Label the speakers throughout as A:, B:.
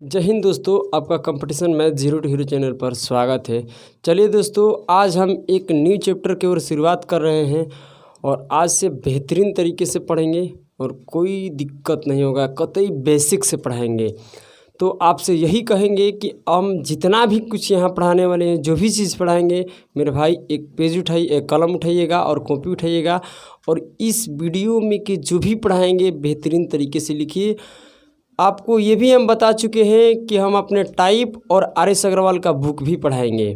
A: जय हिंद दोस्तों, आपका competition math zero to hero channel पर स्वागत है। चलिए दोस्तों, आज हम एक न्यू चैप्टर की ओर शुरुआत कर रहे हैं और आज से बेहतरीन तरीके से पढ़ेंगे और कोई दिक्कत नहीं होगा, कतई बेसिक से पढ़ाएंगे। तो आपसे यही कहेंगे कि हम जितना भी कुछ यहाँ पढ़ाने वाले हैं, जो भी चीज़ पढ़ाएंगे, मेरे भाई एक पेज उठाइए, एक कलम उठाइएगा और कॉपी उठाइएगा और इस वीडियो में कि जो भी पढ़ाएंगे बेहतरीन तरीके से लिखिए। आपको ये भी हम बता चुके हैं कि हम अपने टाइप और आर.एस. अग्रवाल का बुक भी पढ़ाएंगे।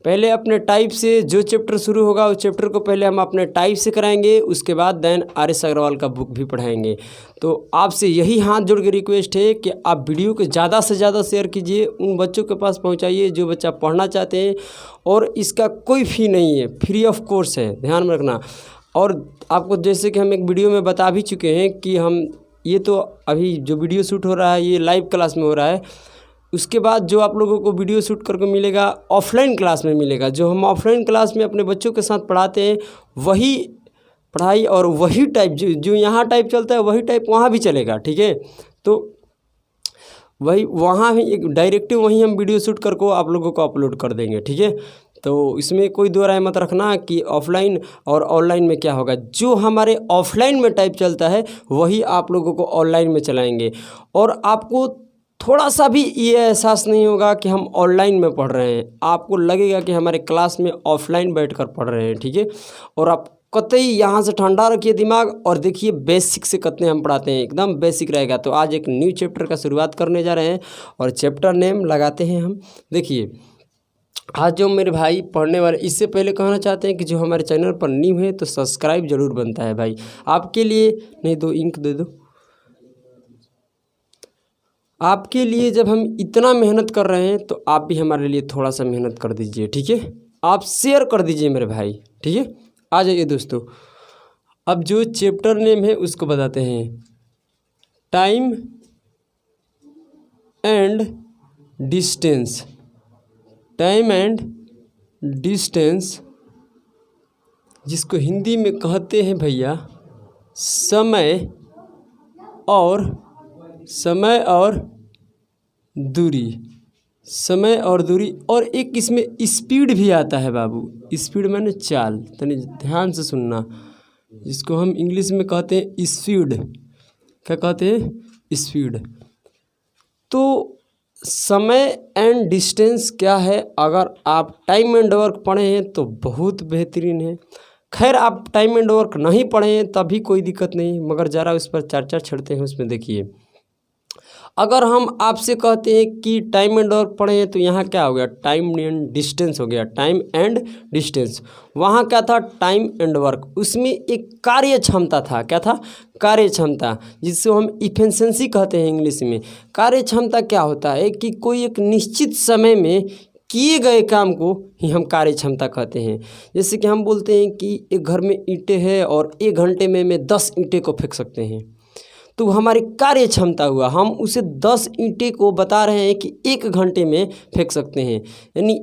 A: पहले अपने टाइप से जो चैप्टर शुरू होगा उस चैप्टर को पहले हम अपने टाइप से कराएंगे, उसके बाद देन आर.एस. अग्रवाल का बुक भी पढ़ाएंगे। तो आपसे यही हाथ जोड़ के रिक्वेस्ट है कि आप वीडियो को ज़्यादा से ज़्यादा शेयर कीजिए, उन बच्चों के पास पहुंचाइए जो बच्चा पढ़ना चाहते हैं। और इसका कोई फ़ी नहीं है, फ्री ऑफ कोर्स है, ध्यान में रखना। और आपको जैसे कि हम एक वीडियो में बता भी चुके हैं कि हम ये तो अभी जो वीडियो शूट हो रहा है ये लाइव क्लास में हो रहा है। उसके बाद जो आप लोगों को वीडियो शूट करके मिलेगा ऑफलाइन क्लास में मिलेगा। जो हम ऑफलाइन क्लास में अपने बच्चों के साथ पढ़ाते हैं वही पढ़ाई और वही टाइप जो यहाँ टाइप चलता है वही टाइप वहाँ भी चलेगा, ठीक है। तो वही वहाँ भी एक डायरेक्टिव वहीं हम वीडियो शूट करके आप लोगों को अपलोड कर देंगे, ठीक है। तो इसमें कोई दो राय मत रखना कि ऑफलाइन और ऑनलाइन में क्या होगा। जो हमारे ऑफलाइन में टाइप चलता है वही आप लोगों को ऑनलाइन में चलाएंगे और आपको थोड़ा सा भी ये एहसास नहीं होगा कि हम ऑनलाइन में पढ़ रहे हैं। आपको लगेगा कि हमारे क्लास में ऑफलाइन बैठकर पढ़ रहे हैं, ठीक है। और आप कतई यहाँ से ठंडा रखिए दिमाग और देखिए बेसिक से कितने हम पढ़ाते हैं, एकदम बेसिक रहेगा। तो आज एक न्यू चैप्टर का शुरुआत करने जा रहे हैं और चैप्टर नेम लगाते हैं हम। देखिए आज जो मेरे भाई पढ़ने वाले, इससे पहले कहना चाहते हैं कि जो हमारे चैनल पर न्यू है तो सब्सक्राइब जरूर बनता है भाई। आपके लिए नहीं, दो इंक दे दो। आपके लिए जब हम इतना मेहनत कर रहे हैं तो आप भी हमारे लिए थोड़ा सा मेहनत कर दीजिए, ठीक है। आप शेयर कर दीजिए मेरे भाई, ठीक है। आ जाइए दोस्तों, अब जो चैप्टर नेम है उसको बताते हैं, time and distance. Time and distance, जिसको हिंदी में कहते हैं भैया समय और दूरी। समय और दूरी, और एक इसमें स्पीड भी आता है बाबू। स्पीड माने चाल, तनी ध्यान से सुनना, जिसको हम इंग्लिश में कहते हैं स्पीड। क्या कहते हैं? स्पीड। तो समय एंड डिस्टेंस क्या है? अगर आप टाइम एंड वर्क पढ़े हैं तो बहुत बेहतरीन है। खैर आप टाइम एंड वर्क नहीं पढ़े हैं तभी कोई दिक्कत नहीं, मगर ज़रा उस पर चर्चा छेड़ते हैं। उसमें देखिए, अगर हम आपसे कहते हैं कि टाइम एंड वर्क पढ़े हैं तो यहाँ क्या हो गया? टाइम एंड डिस्टेंस हो गया। टाइम एंड डिस्टेंस, वहाँ क्या था? Time and work. उसमें एक कार्य क्षमता था। क्या था? कार्य क्षमता, जिसको हम इफिशिएंसी कहते हैं इंग्लिश में। कार्य क्षमता क्या होता है कि कोई एक निश्चित समय में किए गए काम को ही हम कार्य क्षमता कहते हैं। जैसे कि हम बोलते हैं कि एक घर में ईंटें हैं और 1 घंटे में मैं 10 ईंटें को फेंक सकते हैं, तो हमारी कार्य क्षमता हुआ। हम उसे 10 ईंटें को बता रहे हैं कि 1 घंटे में फेंक सकते हैं, यानी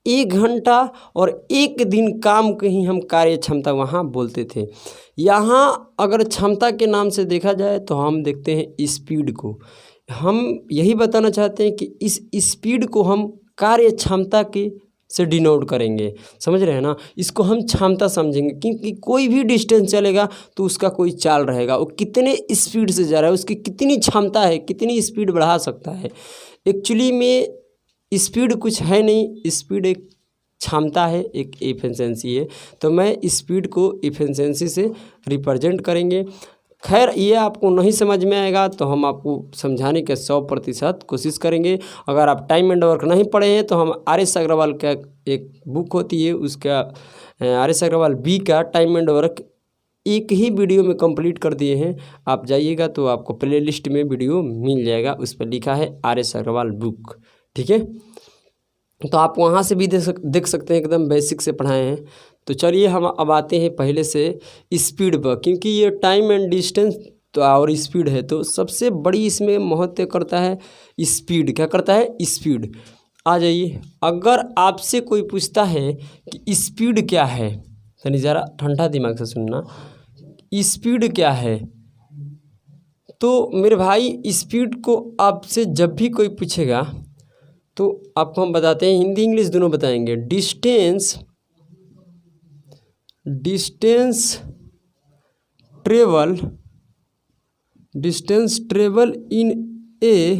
A: 1 घंटा और 1 दिन काम को ही हम कार्य क्षमता वहाँ बोलते थे। यहाँ अगर क्षमता के नाम से देखा जाए तो हम देखते हैं स्पीड को। हम यही बताना चाहते हैं कि इस स्पीड को हम कार्य क्षमता के से डिनोट करेंगे, समझ रहे हैं ना। इसको हम क्षमता समझेंगे क्योंकि कोई भी डिस्टेंस चलेगा तो उसका कोई चाल रहेगा, वो कितने स्पीड से जा रहा है, उसकी कितनी क्षमता है, कितनी स्पीड बढ़ा सकता है। एक्चुअली में स्पीड कुछ है नहीं, स्पीड एक क्षमता है, एक एफिशिएंसी है। तो मैं स्पीड को एफिशिएंसी से रिप्रेजेंट करेंगे। खैर ये आपको नहीं समझ में आएगा तो हम आपको समझाने के 100% कोशिश करेंगे। अगर आप टाइम एंड वर्क नहीं पढ़े हैं तो हम आर.एस. अग्रवाल का एक बुक होती है, उसका आर.एस. अग्रवाल बी का टाइम एंड वर्क एक ही वीडियो में कंप्लीट कर दिए हैं। आप जाइएगा तो आपको प्लेलिस्ट में वीडियो मिल जाएगा, उस पर लिखा है आर.एस. अग्रवाल बुक, ठीक है। तो आप वहाँ से भी देख सकते हैं, एकदम बेसिक से पढ़ाए हैं। तो चलिए हम अब आते हैं पहले से स्पीड पर, क्योंकि ये टाइम एंड डिस्टेंस तो और स्पीड है, तो सबसे बड़ी इसमें महत्व करता है स्पीड। क्या करता है? स्पीड। आ जाइए, अगर आपसे कोई पूछता है कि स्पीड क्या है, तो ज़रा ठंडा दिमाग से सुनना, स्पीड क्या है? तो मेरे भाई स्पीड को आपसे जब भी कोई पूछेगा तो आपको हम बताते हैं, हिंदी इंग्लिश दोनों बताएंगे। डिस्टेंस ट्रेवल इन ए,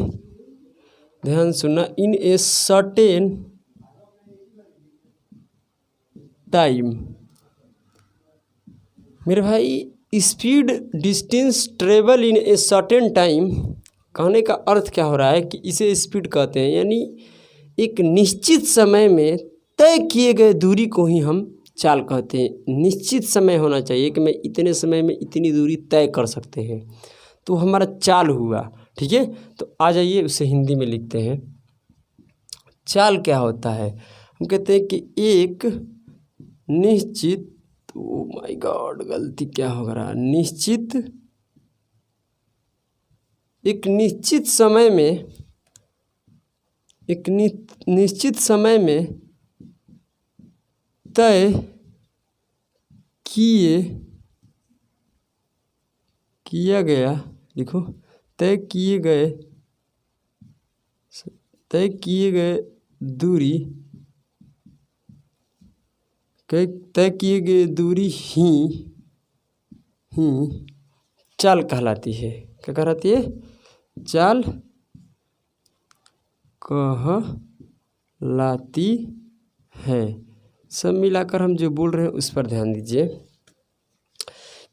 A: ध्यान सुनना, इन ए सर्टेन टाइम। मेरे भाई speed distance travel in a certain time, कहने का अर्थ क्या हो रहा है कि इसे स्पीड कहते हैं, यानी एक निश्चित समय में तय किए गए दूरी को ही हम चाल कहते हैं। निश्चित समय होना चाहिए कि मैं इतने समय में इतनी दूरी तय कर सकते हैं, तो हमारा चाल हुआ। ठीक है, तो आ जाइए उसे हिंदी में लिखते हैं। चाल क्या होता है? हम कहते हैं कि एक निश्चित, ओ माय गॉड गलती क्या हो रहा, एक निश्चित समय में तय किया गया, देखो, तय किए गए दूरी ही चाल कहलाती है। क्या कहलाती है? चाल कहलाती है। सब मिलाकर हम जो बोल रहे हैं उस पर ध्यान दीजिए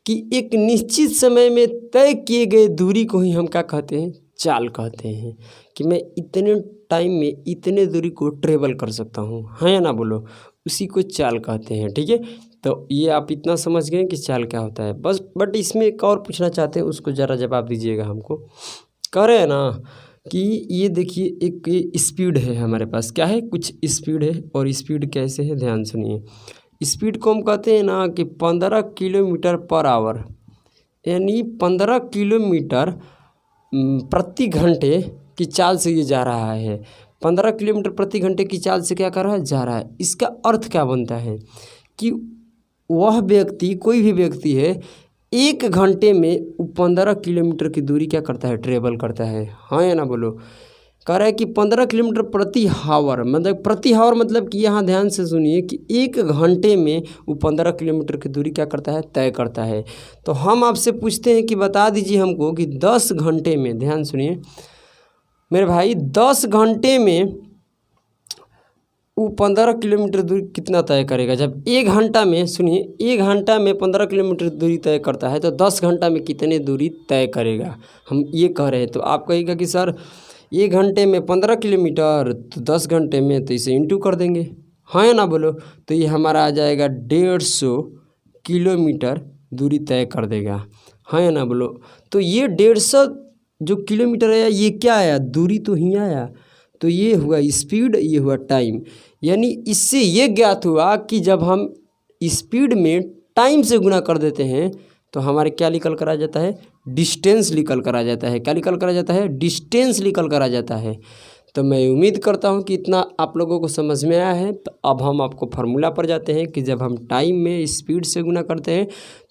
A: कि एक निश्चित समय में तय किए गए दूरी को ही हम क्या कहते हैं? चाल कहते हैं। कि मैं इतने टाइम में इतने दूरी को ट्रेवल कर सकता हूँ, हाँ या ना बोलो, उसी को चाल कहते हैं। ठीक है, तो ये आप इतना समझ गए कि चाल क्या होता है बस। बट इसमें एक और पूछना चाहते हैं, उसको ज़रा जवाब दीजिएगा हमको। कह रहे हैं ना कि ये देखिए एक स्पीड है हमारे पास, क्या है, कुछ स्पीड है, और स्पीड कैसे है ध्यान सुनिए। स्पीड को हम कहते हैं ना कि 15 किलोमीटर पर आवर, यानी 15 किलोमीटर प्रति घंटे की चाल से ये जा रहा है। 15 किलोमीटर प्रति घंटे की चाल से क्या कर रहा है? जा रहा है। इसका अर्थ क्या बनता है कि वह व्यक्ति, कोई भी व्यक्ति है, 1 घंटे में 15 किलोमीटर की दूरी क्या करता है? ट्रेवल करता है, हाँ या ना बोलो। कह रहा है कि 15 किलोमीटर प्रति हावर, मतलब प्रति हावर मतलब कि यहाँ ध्यान से सुनिए कि 1 घंटे में वो 15 किलोमीटर की दूरी क्या करता है? तय करता है। तो हम आपसे पूछते हैं कि बता दीजिए हमको कि 10 घंटे में, ध्यान सुनिए मेरे भाई, 10 घंटे में वो 15 किलोमीटर दूरी कितना तय करेगा? जब 1 घंटा में, सुनिए, 1 घंटा में 15 किलोमीटर दूरी तय करता है तो 10 घंटा में कितने दूरी तय करेगा? हम ये कह रहे हैं। तो आप कहिएगा कि सर 1 घंटे में 15 किलोमीटर, तो 10 घंटे में, तो इसे इंटू कर देंगे, हाँ या ना बोलो। तो ये हमारा आ जाएगा 150 किलोमीटर दूरी तय कर देगा, हाँ या ना बोलो। तो ये 150 जो किलोमीटर आया, ये क्या आया? दूरी तो ही आया। तो ये हुआ स्पीड, ये हुआ टाइम। यानी इससे ये ज्ञात हुआ कि जब हम स्पीड में टाइम से गुना कर देते हैं तो हमारे क्या निकल कर आ जाता है? डिस्टेंस निकल कर आ जाता है। क्या निकल कर आ जाता है? डिस्टेंस निकल कर आ जाता है। तो मैं उम्मीद करता हूँ कि इतना आप लोगों को समझ में आया है। तो अब हम आपको फार्मूला पर जाते हैं कि जब हम टाइम में स्पीड से गुना करते हैं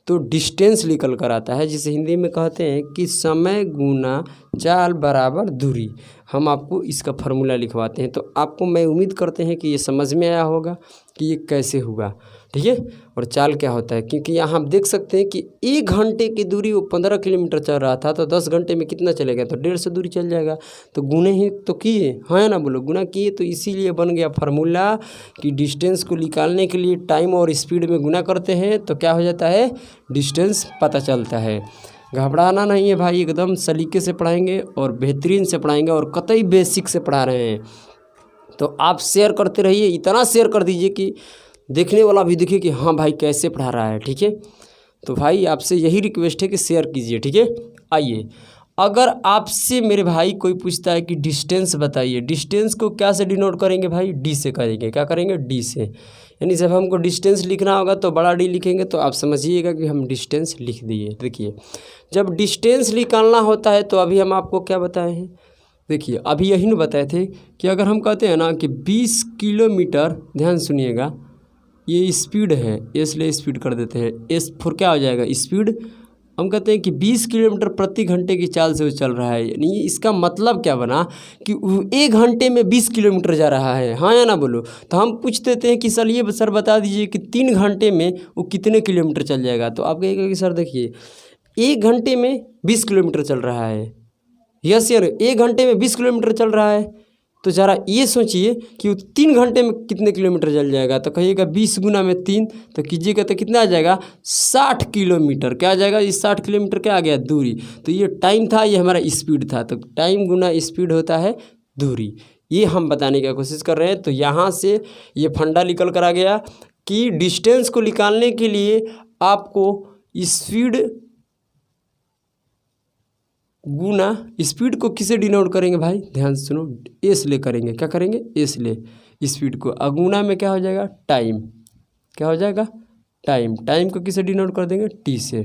A: तो डिस्टेंस निकल कर आता है, जिसे हिंदी में कहते हैं कि समय गुना चाल बराबर दूरी। हम आपको इसका फार्मूला लिखवाते हैं। तो आपको मैं उम्मीद करते हैं कि ये समझ में आया होगा कि ये कैसे हुआ। ठीक है, और चाल क्या होता है, क्योंकि यहाँ हम देख सकते हैं कि 1 घंटे की दूरी वो 15 किलोमीटर चल रहा था, तो 10 घंटे में कितना चलेगा? तो 150 दूरी चल जाएगा। तो गुने ही तो किए, हाँ ना बोलो, गुना किए, तो इसीलिए बन गया फार्मूला कि डिस्टेंस को निकालने के लिए टाइम और स्पीड में गुना करते हैं तो क्या हो जाता है? डिस्टेंस पता चलता है। घबराना नहीं है भाई, एकदम सलीके से पढ़ाएंगे और बेहतरीन से पढ़ाएंगे और कतई बेसिक से पढ़ा रहे हैं। तो आप शेयर करते रहिए, इतना शेयर कर दीजिए कि देखने वाला भी दिखे कि हाँ भाई कैसे पढ़ा रहा है। ठीक है, तो भाई आपसे यही रिक्वेस्ट है कि शेयर कीजिए। ठीक है, आइए, अगर आपसे मेरे भाई कोई पूछता है कि डिस्टेंस बताइए, डिस्टेंस को क्या से डिनोट करेंगे भाई? डी से करेंगे। क्या करेंगे? डी से। यानी जब हमको डिस्टेंस लिखना होगा तो बड़ा डी लिखेंगे, तो आप समझिएगा कि हम डिस्टेंस लिख दिए। देखिए, जब डिस्टेंस निकालना होता है तो अभी हम आपको क्या बताए हैं? देखिए, अभी यही न बताए थे कि अगर हम कहते हैं ना कि 20 किलोमीटर, ध्यान सुनिएगा, ये स्पीड है, इसलिए स्पीड कर देते हैं। एस फोर क्या हो जाएगा? स्पीड हम कहते हैं कि 20 किलोमीटर प्रति घंटे की चाल से वो चल रहा है, यानी इसका मतलब क्या बना कि वो 1 घंटे में 20 किलोमीटर जा रहा है, हाँ या ना बोलो। तो हम पूछ देते हैं कि सर बता दीजिए कि 3 घंटे में वो कितने किलोमीटर चल जाएगा। तो आप कहेंगे कि सर देखिए 1 घंटे में 20 किलोमीटर चल रहा है, यस यार 1 घंटे में 20 किलोमीटर चल रहा है। तो ज़रा ये सोचिए कि वो 3 घंटे में कितने किलोमीटर चल जाएगा। तो कहिएगा 20 गुना में 3, तो कीजिएगा तो कितना आ जाएगा 60 किलोमीटर। क्या आ जाएगा, ये 60 किलोमीटर क्या आ गया, दूरी। तो ये टाइम था, ये हमारा स्पीड था। तो टाइम गुना स्पीड होता है दूरी, ये हम बताने की कोशिश कर रहे हैं। तो यहाँ से ये फंडा निकल कर आ गया कि डिस्टेंस को निकालने के लिए आपको स्पीड गुना स्पीड को किसे डिनोट करेंगे भाई, ध्यान से सुनो, एस ले करेंगे। क्या करेंगे, एस ले स्पीड को। अगुना में क्या हो जाएगा, टाइम। क्या हो जाएगा, टाइम। टाइम को किसे डिनोट कर देंगे, टी से।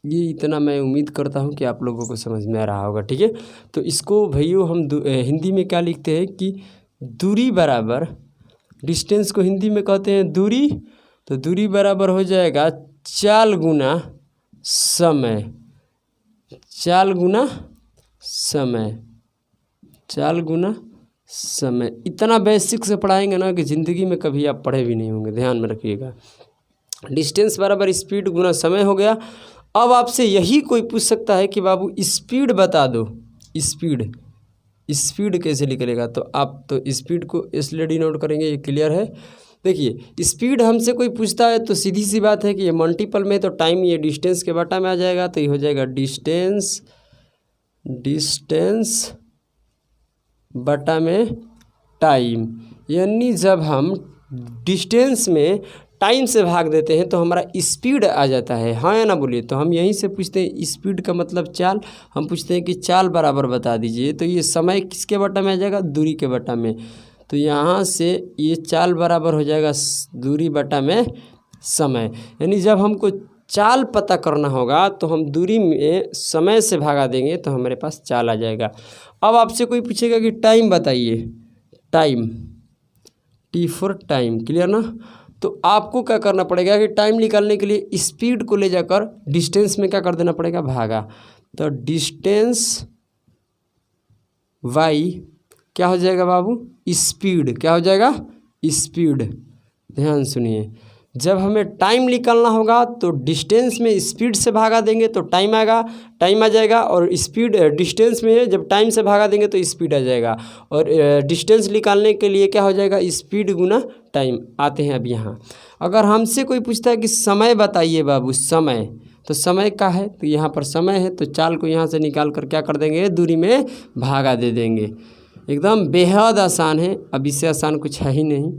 A: ये इतना मैं उम्मीद करता हूँ कि आप लोगों को समझ में आ रहा होगा, ठीक है। तो इसको भैया हम हिंदी में क्या लिखते हैं कि दूरी बराबर, डिस्टेंस को हिंदी में कहते हैं दूरी। तो दूरी बराबर हो जाएगा चाल गुना समय। चाल गुना समय, चाल गुना समय। इतना बेसिक से पढ़ाएंगे ना कि ज़िंदगी में कभी आप पढ़े भी नहीं होंगे, ध्यान में रखिएगा। डिस्टेंस बराबर स्पीड गुना समय हो गया। अब आपसे यही कोई पूछ सकता है कि बाबू स्पीड बता दो, स्पीड, स्पीड कैसे निकलेगा। तो आप तो स्पीड को इसलिए डिनोट करेंगे, ये क्लियर है। देखिए स्पीड हमसे कोई पूछता है तो सीधी सी बात है कि ये मल्टीपल में, तो टाइम ये डिस्टेंस के बटा में आ जाएगा। तो ये हो जाएगा डिस्टेंस, डिस्टेंस बटा में टाइम। यानी जब हम डिस्टेंस में टाइम से भाग देते हैं तो हमारा स्पीड आ जाता है, हाँ या ना बोलिए। तो हम यहीं से पूछते हैं स्पीड का मतलब चाल। हम पूछते हैं कि चाल बराबर बता दीजिए। तो ये समय किसके बटा में आ जाएगा, दूरी के बटा में। तो यहाँ से ये चाल बराबर हो जाएगा दूरी बटा में समय। यानी जब हमको चाल पता करना होगा तो हम दूरी में समय से भागा देंगे तो हमारे पास चाल आ जाएगा। अब आपसे कोई पूछेगा कि टाइम बताइए, time, T for time, clear ना। तो आपको क्या करना पड़ेगा कि टाइम निकालने के लिए स्पीड को ले जाकर डिस्टेंस में क्या कर देना पड़ेगा, भागा। तो डिस्टेंस वाई क्या हो जाएगा बाबू, स्पीड। क्या हो जाएगा, स्पीड। ध्यान सुनिए, जब हमें टाइम निकालना होगा तो डिस्टेंस में स्पीड से भागा देंगे तो टाइम आएगा, टाइम आ जाएगा। और स्पीड डिस्टेंस में जब टाइम से भागा देंगे तो स्पीड आ जाएगा। और डिस्टेंस निकालने के लिए क्या हो जाएगा, स्पीड गुना टाइम। आते हैं अब यहाँ, अगर हमसे कोई पूछता है कि समय बताइए बाबू, समय, तो समय का है तो यहाँ पर समय है। तो चाल को यहाँ से निकाल कर क्या कर देंगे, दूरी में भागा दे देंगे। एकदम बेहद आसान है, अब इससे आसान कुछ है ही नहीं।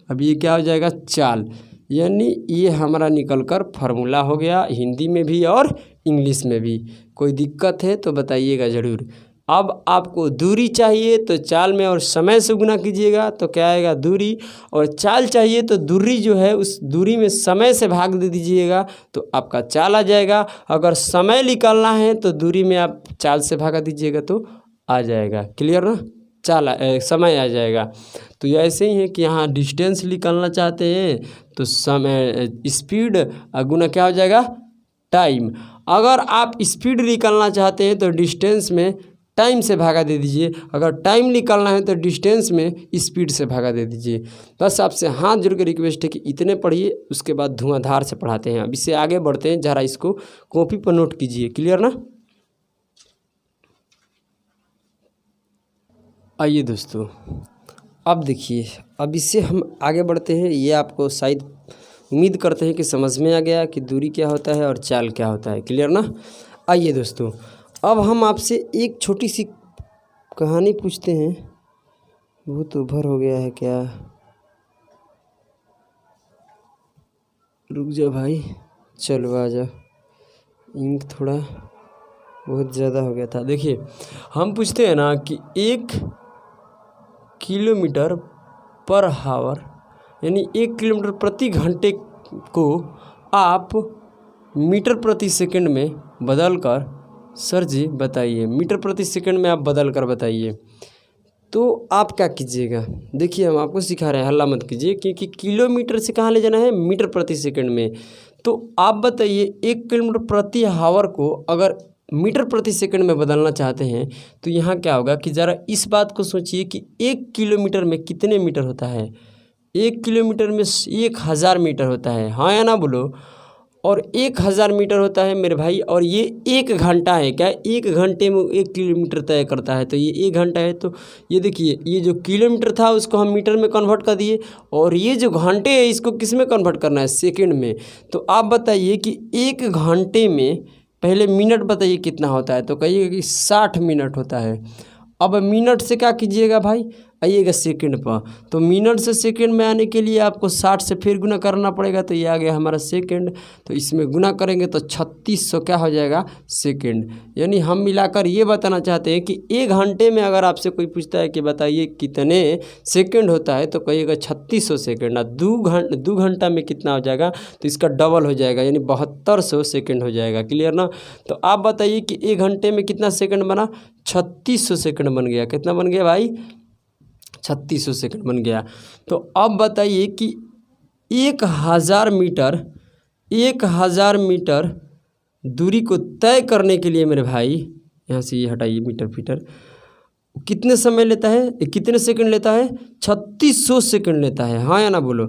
A: अब ये क्या हो जाएगा, चाल। यानी ये हमारा निकल कर फार्मूला हो गया, हिंदी में भी और इंग्लिश में भी। कोई दिक्कत है तो बताइएगा ज़रूर। अब आपको दूरी चाहिए तो चाल में और समय से गुना कीजिएगा तो क्या आएगा, दूरी। और चाल चाहिए तो दूरी जो है उस दूरी में समय से भाग दे दीजिएगा तो आपका चाल आ जाएगा। अगर समय निकालना है तो दूरी में आप चाल से भागा दीजिएगा तो आ जाएगा, क्लियर ना, चाल समय आ जाएगा। तो ये ऐसे ही है कि यहाँ डिस्टेंस निकालना चाहते हैं तो समय, स्पीड गुना क्या हो जाएगा, टाइम। अगर आप स्पीड निकालना चाहते हैं तो डिस्टेंस में टाइम से भागा दे दीजिए। अगर टाइम निकालना है तो डिस्टेंस में स्पीड से भागा दे दीजिए। बस आपसे हाथ जोड़ के रिक्वेस्ट है कि इतने पढ़िए, उसके बाद धुआंधार से पढ़ाते हैं। अब इससे आगे बढ़ते हैं, ज़रा इसको कॉपी पर नोट कीजिए, क्लियर ना। आइए दोस्तों, अब देखिए, अब इससे हम आगे बढ़ते हैं। ये आपको शायद उम्मीद करते हैं कि समझ में आ गया कि दूरी क्या होता है और चाल क्या होता है, क्लियर ना। आइए दोस्तों, अब हम आपसे एक छोटी सी कहानी पूछते हैं। वो तो भर हो गया है क्या, रुक जा भाई, चलो आ जा, इंक थोड़ा बहुत ज़्यादा हो गया था। देखिए हम पूछते हैं ना कि 1 किलोमीटर पर हावर, यानी 1 किलोमीटर प्रति घंटे को आप मीटर प्रति सेकंड में बदल कर, सर जी बताइए, मीटर प्रति सेकंड में आप बदल कर बताइए तो आप क्या कीजिएगा। देखिए हम आपको सिखा रहे हैं, हल्ला मत कीजिए, क्योंकि किलोमीटर से कहाँ ले जाना है, मीटर प्रति सेकंड में। तो आप बताइए 1 किलोमीटर प्रति हावर को अगर मीटर प्रति सेकंड में बदलना चाहते हैं तो यहाँ क्या होगा कि ज़रा इस बात को सोचिए कि 1 किलोमीटर में कितने मीटर होता है। 1 किलोमीटर में 1000 मीटर होता है, हाँ या ना बोलो। और 1000 मीटर होता है मेरे भाई, और ये 1 घंटा है। क्या 1 घंटे में 1 किलोमीटर तय करता है, तो ये 1 घंटा है। तो ये देखिए, ये जो किलोमीटर था उसको हम मीटर में कन्वर्ट कर दिए, और ये जो घंटे है इसको किस में कन्वर्ट करना है, सेकंड में। तो आप बताइए कि 1 घंटे में, पहले मिनट बताइए कितना होता है, तो कहिएगा कि 60 मिनट होता है। अब मिनट से क्या कीजिएगा भाई, आइएगा सेकंड पर। तो मिनट से सेकंड में आने के लिए आपको 60 से फिर गुना करना पड़ेगा, तो ये आ गया हमारा सेकंड। तो इसमें गुना करेंगे तो 3600 क्या हो जाएगा, सेकंड। यानी हम मिलाकर ये बताना चाहते हैं कि 1 घंटे में अगर आपसे कोई पूछता है कि बताइए कितने सेकंड होता है, तो कहिएगा 3600 सेकंड। और 2 घंटा में कितना हो जाएगा, तो इसका डबल हो जाएगा, यानी 7200 सेकंड हो जाएगा। क्लियर ना। तो आप बताइए कि 1 घंटे में कितना सेकंड बना, 3600 सेकंड बन गया। कितना बन गया भाई, 3600 सेकंड बन गया। तो अब बताइए कि 1000 मीटर दूरी को तय करने के लिए मेरे भाई, यहाँ से ये हटाइए मीटर फीटर, कितने समय लेता है, कितने सेकंड लेता है, 3600 सेकंड लेता है, हाँ या ना बोलो।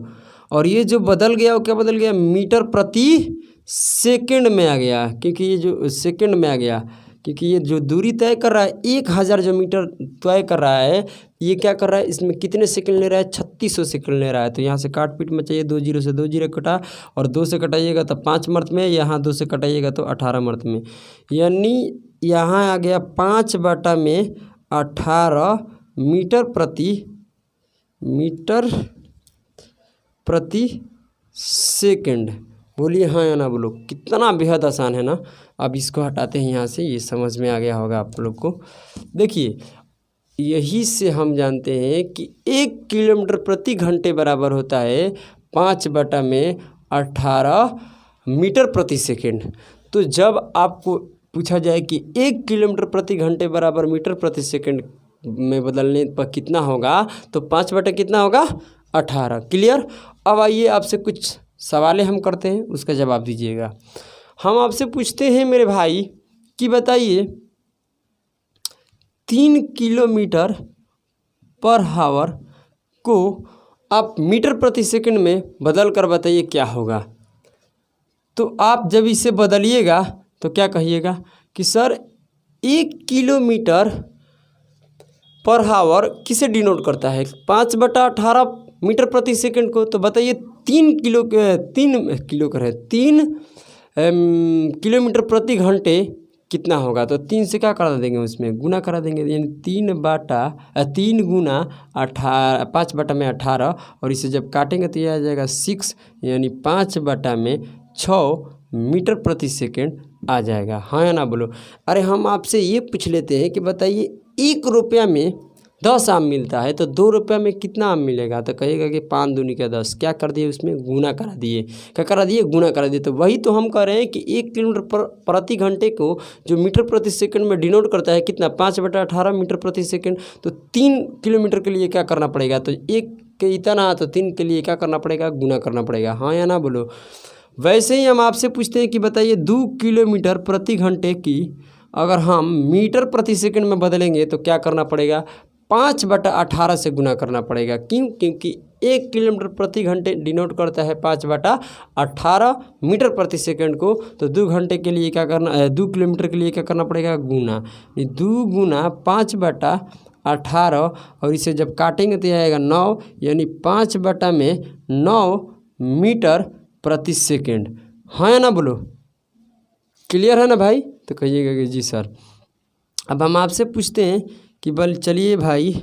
A: और ये जो बदल गया वो क्या बदल गया, मीटर प्रति सेकंड में आ गया, क्योंकि ये जो सेकंड में आ गया, क्योंकि ये जो दूरी तय कर रहा है 1000 जो मीटर तय कर रहा है, ये क्या कर रहा है, इसमें कितने सेकंड ले रहा है, 3600 सेकंड ले रहा है। तो यहाँ से काट पीट में चाहिए, 2 जीरो से 2 जीरो कटा, और 2 से कटाइएगा तो 5 मर्त में, यहाँ 2 से कटाइएगा तो 18 मर्त में। यानी यहाँ आ गया 5/18 मीटर प्रति सेकंड। बोलिए हाँ या ना बोलो। कितना बेहद आसान है ना। अब इसको हटाते हैं यहाँ से, ये समझ में आ गया होगा आप लोग को। देखिए, यही से हम जानते हैं कि 1 किलोमीटर प्रति घंटे बराबर होता है 5/18 मीटर प्रति सेकंड। तो जब आपको पूछा जाए कि 1 किलोमीटर प्रति घंटे बराबर मीटर प्रति सेकंड में बदलने पर कितना होगा, तो 5 कितना होगा, 18। क्लियर। अब आइए आपसे कुछ सवालें हम करते हैं, उसका जवाब दीजिएगा। हम आपसे पूछते हैं मेरे भाई कि बताइए 3 किलोमीटर पर हावर को आप मीटर प्रति सेकंड में बदल कर बताइए क्या होगा। तो आप जब इसे बदलिएगा तो क्या कहिएगा कि सर 1 किलोमीटर पर हावर किसे डिनोट करता है, 5/18 मीटर प्रति सेकंड को। तो बताइए 3 किलोमीटर प्रति घंटे कितना होगा। तो 3 से क्या करा देंगे, उसमें गुना करा देंगे, यानी 3 गुना 5/18, और इसे जब काटेंगे तो यह आ जाएगा 6, यानी 5/6 मीटर प्रति सेकंड आ जाएगा, हाँ या ना बोलो। अरे हम आपसे ये पूछ लेते हैं कि बताइए 1 रुपया में 10 आम मिलता है, तो 2 रुपया में कितना आम मिलेगा। तो कहिएगा कि 5 दूनी का 10, क्या कर दिए, उसमें गुना करा दिए। क्या करा दिए, गुना करा दिए। तो वही तो हम कह रहे हैं कि 1 किलोमीटर प्रति घंटे को जो मीटर प्रति सेकंड में डिनोट करता है कितना, 5/18 मीटर प्रति सेकंड। तो 3 किलोमीटर के लिए क्या करना पड़ेगा, तो 1 के इतना, तो 3 के लिए क्या करना पड़ेगा, गुना करना पड़ेगा, हाँ या ना बोलो। वैसे ही हम आपसे पूछते हैं कि बताइए 2 किलोमीटर प्रति घंटे की अगर हम मीटर प्रति सेकंड में बदलेंगे तो क्या करना पड़ेगा, 5/18 से गुना करना पड़ेगा। क्यों, क्योंकि 1 किलोमीटर प्रति घंटे डिनोट करता है 5/18 मीटर प्रति सेकंड को। तो 2 घंटे के लिए क्या करना, 2 किलोमीटर के लिए क्या करना पड़ेगा, गुना। 2 गुना 5/18, और इसे जब काटेंगे तो आएगा 9, यानी 5/9 मीटर प्रति सेकंड, हाँ या ना बोलो। क्लियर है ना भाई। तो कहिएगा कि जी सर। अब हम आपसे पूछते हैं कि चलिए भाई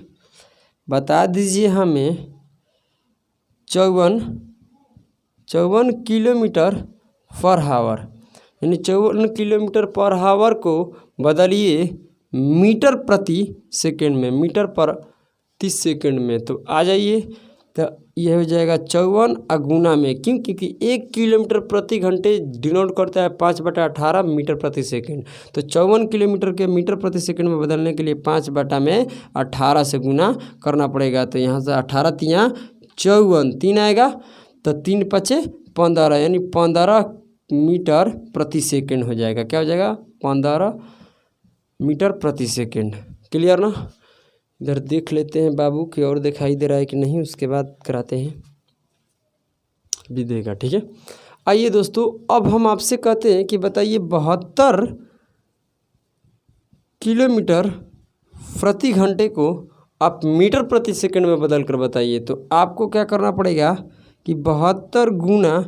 A: बता दीजिए हमें 54 किलोमीटर पर हावर, यानी 54 किलोमीटर पर हावर को बदलिए मीटर प्रति सेकंड में, मीटर प्रति सेकंड में। तो आ जाइए, तो यह हो जाएगा 54 गुना में। क्यों, क्योंकि 1 किलोमीटर प्रति घंटे डिनोट करता है 5/18 मीटर प्रति सेकंड। तो 54 किलोमीटर के मीटर प्रति सेकंड में बदलने के लिए 5/18 से गुना करना पड़ेगा। तो यहाँ से 18 × 54 3 आएगा, तो 3 × 5 = 15 यानी 15 मीटर प्रति सेकंड हो जाएगा। क्या हो जाएगा? 15 मीटर प्रति सेकंड। क्लियर ना? इधर देख लेते हैं बाबू कि और दिखाई दे रहा है कि नहीं, उसके बाद कराते हैं भी देगा। ठीक है, आइए दोस्तों, अब हम आपसे कहते हैं कि बताइए 72 किलोमीटर प्रति घंटे को आप मीटर प्रति सेकंड में बदल कर बताइए। तो आपको क्या करना पड़ेगा कि 72 गुना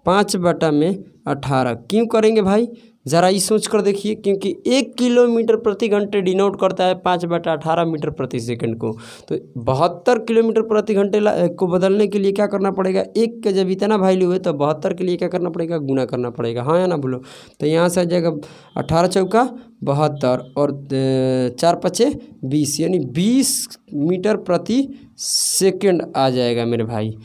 A: 5/18। क्यों करेंगे भाई? ज़रा ये सोच कर देखिए, क्योंकि 1 किलोमीटर प्रति घंटे डिनोट करता है 5/18 मीटर प्रति सेकंड को। तो 72 किलोमीटर प्रति घंटे को बदलने के लिए क्या करना पड़ेगा? एक का जब इतना वैल्यू है तो 72 के लिए क्या करना पड़ेगा? गुना करना पड़ेगा। हाँ या ना बोलो? तो यहाँ से आ जाएगा 18 चौका 72 और 4 पचे 20, यानी 20 मीटर प्रति सेकंड आ जाएगा मेरे भाई।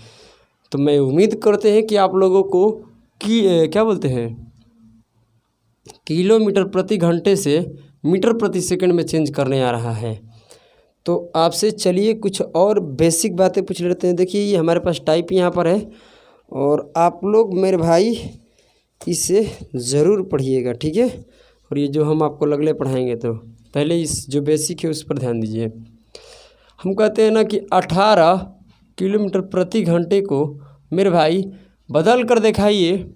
A: तो मैं उम्मीद करते हैं कि आप लोगों को क्या बोलते हैं, किलोमीटर प्रति घंटे से मीटर प्रति सेकंड में चेंज करने आ रहा है। तो आपसे चलिए कुछ और बेसिक बातें पूछ लेते हैं। देखिए ये हमारे पास टाइप यहाँ पर है और आप लोग मेरे भाई इसे ज़रूर पढ़िएगा। ठीक है, और ये जो हम आपको अगले पढ़ाएंगे तो पहले इस जो बेसिक है उस पर ध्यान दीजिए। हम कहते हैं ना कि 18 किलोमीटर प्रति घंटे को मेरे भाई बदल कर दिखाइए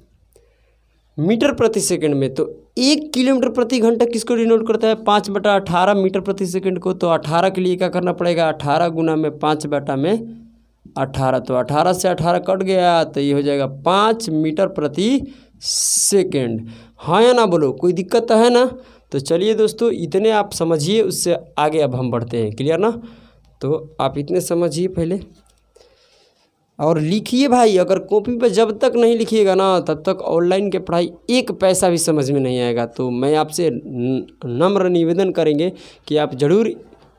A: मीटर प्रति सेकंड में। तो 1 किलोमीटर प्रति घंटा किसको डिनोट करता है? 5/18 मीटर प्रति सेकंड को। तो 18 के लिए क्या करना पड़ेगा? 18 गुना में 5/18। तो 18 से 18 कट गया तो ये हो जाएगा 5 मीटर प्रति सेकंड। हाँ या ना बोलो? कोई दिक्कत तो है ना? तो चलिए दोस्तों, इतने आप समझिए, उससे आगे अब हम बढ़ते हैं। क्लियर ना? तो आप इतने समझिए पहले और लिखिए भाई। अगर कॉपी पे जब तक नहीं लिखिएगा ना तब तक ऑनलाइन के पढ़ाई एक पैसा भी समझ में नहीं आएगा। तो मैं आपसे नम्र निवेदन करेंगे कि आप ज़रूर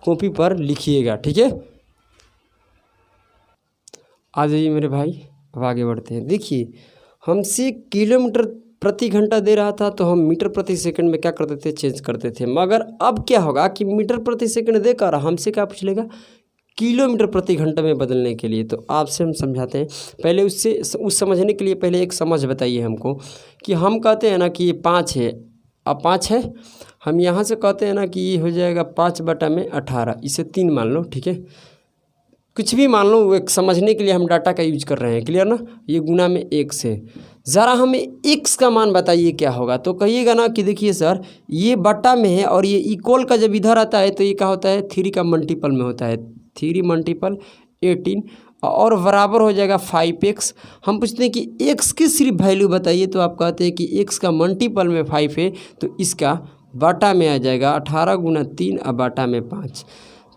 A: कॉपी पर लिखिएगा। ठीक है, आ जाइए मेरे भाई, अब आगे बढ़ते हैं। देखिए हमसे किलोमीटर प्रति घंटा दे रहा था तो हम मीटर प्रति सेकंड में क्या करते थे? चेंज करते थे। मगर अब क्या होगा कि मीटर प्रति सेकंड देकर हमसे क्या पूछ लेगा? किलोमीटर प्रति घंटा में बदलने के लिए। तो आपसे हम समझाते हैं। पहले उस समझने के लिए पहले एक समझ बताइए हमको कि हम कहते हैं ना कि ये 5 है, अब 5 है, हम यहाँ से कहते हैं ना कि ये हो जाएगा 5/18, इसे 3 मान लो। ठीक है, कुछ भी मान लो, वो एक समझने के लिए हम डाटा का यूज कर रहे हैं। क्लियर ना? ये गुना में 1 से। ज़रा हमें x का मान बताइए क्या होगा? तो कहिएगा ना कि देखिए सर ये बट्टा में है और ये इक्वल का जब इधर आता है तो ये क्या होता है? 3 का मल्टीपल में होता है। 3 × 18 और बराबर हो जाएगा 5x। हम पूछते हैं कि x की सिर्फ वैल्यू बताइए, तो आप कहते हैं कि x का मल्टीपल में 5 है तो इसका बाटा में आ जाएगा 18 गुना 3 और बाटा में 5।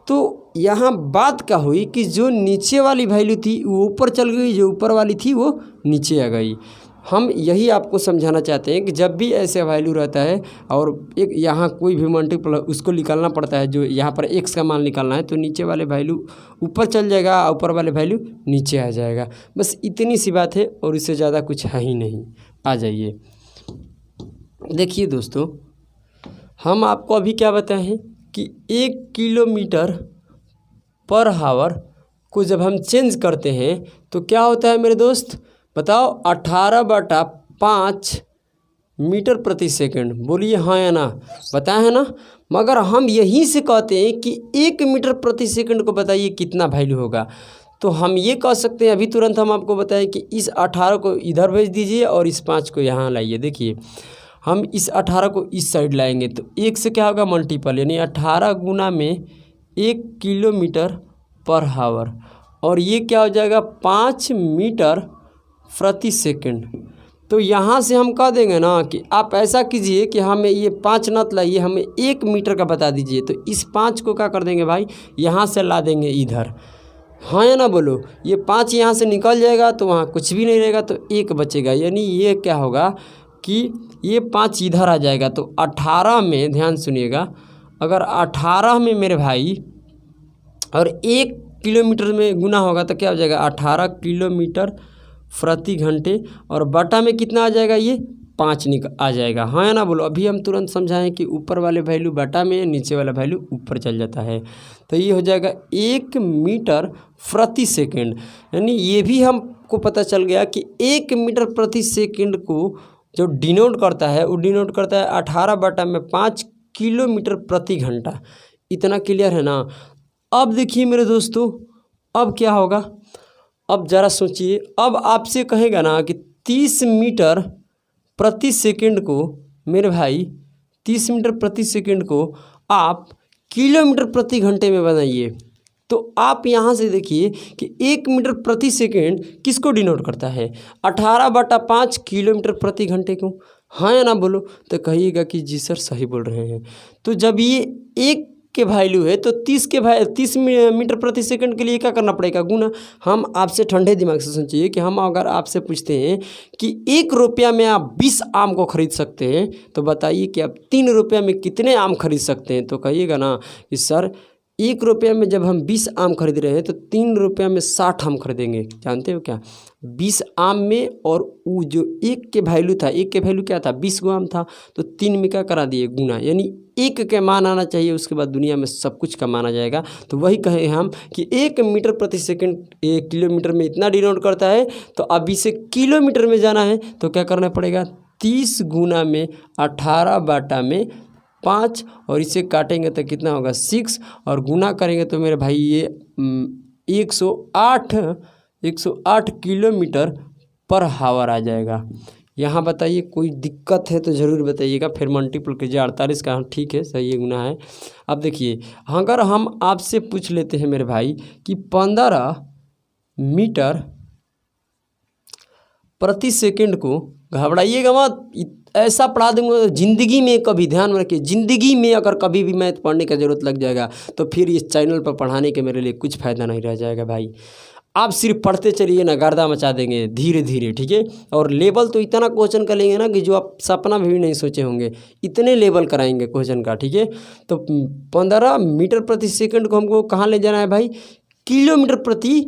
A: तो यहाँ बात क्या हुई कि जो नीचे वाली वैल्यू थी वो ऊपर चल गई, जो ऊपर वाली थी वो नीचे आ गई। हम यही आपको समझाना चाहते हैं कि जब भी ऐसे वैल्यू रहता है और एक यहाँ कोई भी मल्टीपल उसको निकालना पड़ता है, जो यहाँ पर x का मान निकालना है, तो नीचे वाले वैल्यू ऊपर चल जाएगा, ऊपर वाले वैल्यू नीचे आ जाएगा। बस इतनी सी बात है और इससे ज़्यादा कुछ है ही नहीं। आ जाइए, देखिए दोस्तों, हम आपको अभी क्या बताए हैं कि 1 किलोमीटर पर हावर को जब हम चेंज करते हैं तो क्या होता है मेरे दोस्त? बताओ, 18/5 मीटर प्रति सेकंड। बोलिए हाँ या ना? बताए हैं ना? मगर हम यहीं से कहते हैं कि 1 मीटर प्रति सेकंड को बताइए कितना वैल्यू होगा। तो हम ये कह सकते हैं, अभी तुरंत हम आपको बताएं कि इस 18 को इधर भेज दीजिए और इस 5 को यहाँ लाइए। देखिए हम इस 18 को इस साइड लाएंगे तो 1 से क्या होगा? मल्टीपल, यानी 18 गुना में 1 किलोमीटर पर हावर और ये क्या हो जाएगा? 5 मीटर प्रति सेकंड। तो यहाँ से हम कह देंगे ना कि आप ऐसा कीजिए कि हमें ये 5 नत लाइए, हमें 1 मीटर का बता दीजिए। तो इस 5 को क्या कर देंगे भाई? यहाँ से ला देंगे इधर। हाँ या ना बोलो? ये 5 यहाँ से निकल जाएगा तो वहाँ कुछ भी नहीं रहेगा, तो 1 बचेगा। यानी ये क्या होगा कि ये 5 इधर आ जाएगा। तो 18 में, ध्यान सुनिएगा, अगर 18 में मेरे भाई और 1 किलोमीटर में गुना होगा तो क्या हो जाएगा? 18 किलोमीटर प्रति घंटे और बटा में कितना आ जाएगा? ये 5 आ जाएगा। हाँ या ना बोलो? अभी हम तुरंत समझाएं कि ऊपर वाले वैल्यू बटा में, नीचे वाला वैल्यू ऊपर चल जाता है। तो ये हो जाएगा 1 मीटर प्रति सेकंड। यानी ये भी हम आपको पता चल गया कि 1 मीटर प्रति सेकंड को जो डिनोट करता है वो डिनोट करता है 18/5 किलोमीटर प्रति घंटा। इतना क्लियर है ना। अब देखिए मेरे दोस्तों, अब क्या होगा, अब ज़रा सोचिए। अब आपसे कहेगा ना कि 30 मीटर प्रति सेकंड को मेरे भाई 30 मीटर प्रति सेकंड को आप किलोमीटर प्रति घंटे में बनाइए। तो आप यहाँ से देखिए कि 1 मीटर प्रति सेकंड किसको डिनोट करता है, 18/5 किलोमीटर प्रति घंटे को। हाँ या ना बोलो, तो कहिएगा कि जी सर सही बोल रहे हैं। तो जब ये 1 के वैल्यू है तो 30 मीटर प्रति सेकंड के लिए क्या करना पड़ेगा, गुना। हम आपसे ठंडे दिमाग से सोचिए कि हम अगर आपसे पूछते हैं कि 1 रुपया में आप 20 आम को खरीद सकते हैं, तो बताइए कि आप 3 रुपया में कितने आम खरीद सकते हैं। तो कहिएगा ना कि सर 1 रुपया में जब हम 20 आम खरीद रहे हैं तो 3 रुपया में 60 आम खरीदेंगे। जानते हो क्या, 20 आम में, और वो जो 1 के वैल्यू था, 1 के वैल्यू क्या था, 20 गो आम था, तो 3 में क्या करा दिए, गुना। यानी 1 के मान आना चाहिए, उसके बाद दुनिया में सब कुछ का माना जाएगा। तो वही कहे हम कि 1 मीटर प्रति सेकंड 1 किलोमीटर में इतना डिनोट करता है। तो अब इसे किलोमीटर में जाना है तो क्या करना पड़ेगा, 30 गुना में 18/5, और इसे काटेंगे तो कितना होगा 6, और गुना करेंगे तो मेरे भाई ये 108 किलोमीटर पर हावर आ जाएगा। यहाँ बताइए कोई दिक्कत है तो ज़रूर बताइएगा। फिर मल्टीपल कीजिए 48 का, ठीक है सही है, गुना है। अब देखिए अगर हम आपसे पूछ लेते हैं मेरे भाई कि 15 मीटर प्रति सेकंड को, घबराइएगा मत, ऐसा पढ़ा दूंगा ज़िंदगी में, कभी ध्यान में रखिए, ज़िंदगी में अगर कभी भी मैथ पढ़ने का ज़रूरत लग जाएगा तो फिर इस चैनल पर पढ़ाने के मेरे लिए कुछ फ़ायदा नहीं रह जाएगा भाई। आप सिर्फ पढ़ते चलिए ना, गर्दा मचा देंगे धीरे धीरे, ठीक है। और लेवल तो इतना क्वेश्चन का लेंगे ना कि जो आप सपना में भी नहीं सोचे होंगे, इतने लेवल कराएंगे क्वेश्चन का, ठीक है। तो 15 मीटर प्रति सेकंड को हमको कहाँ ले जाना है भाई, किलोमीटर प्रति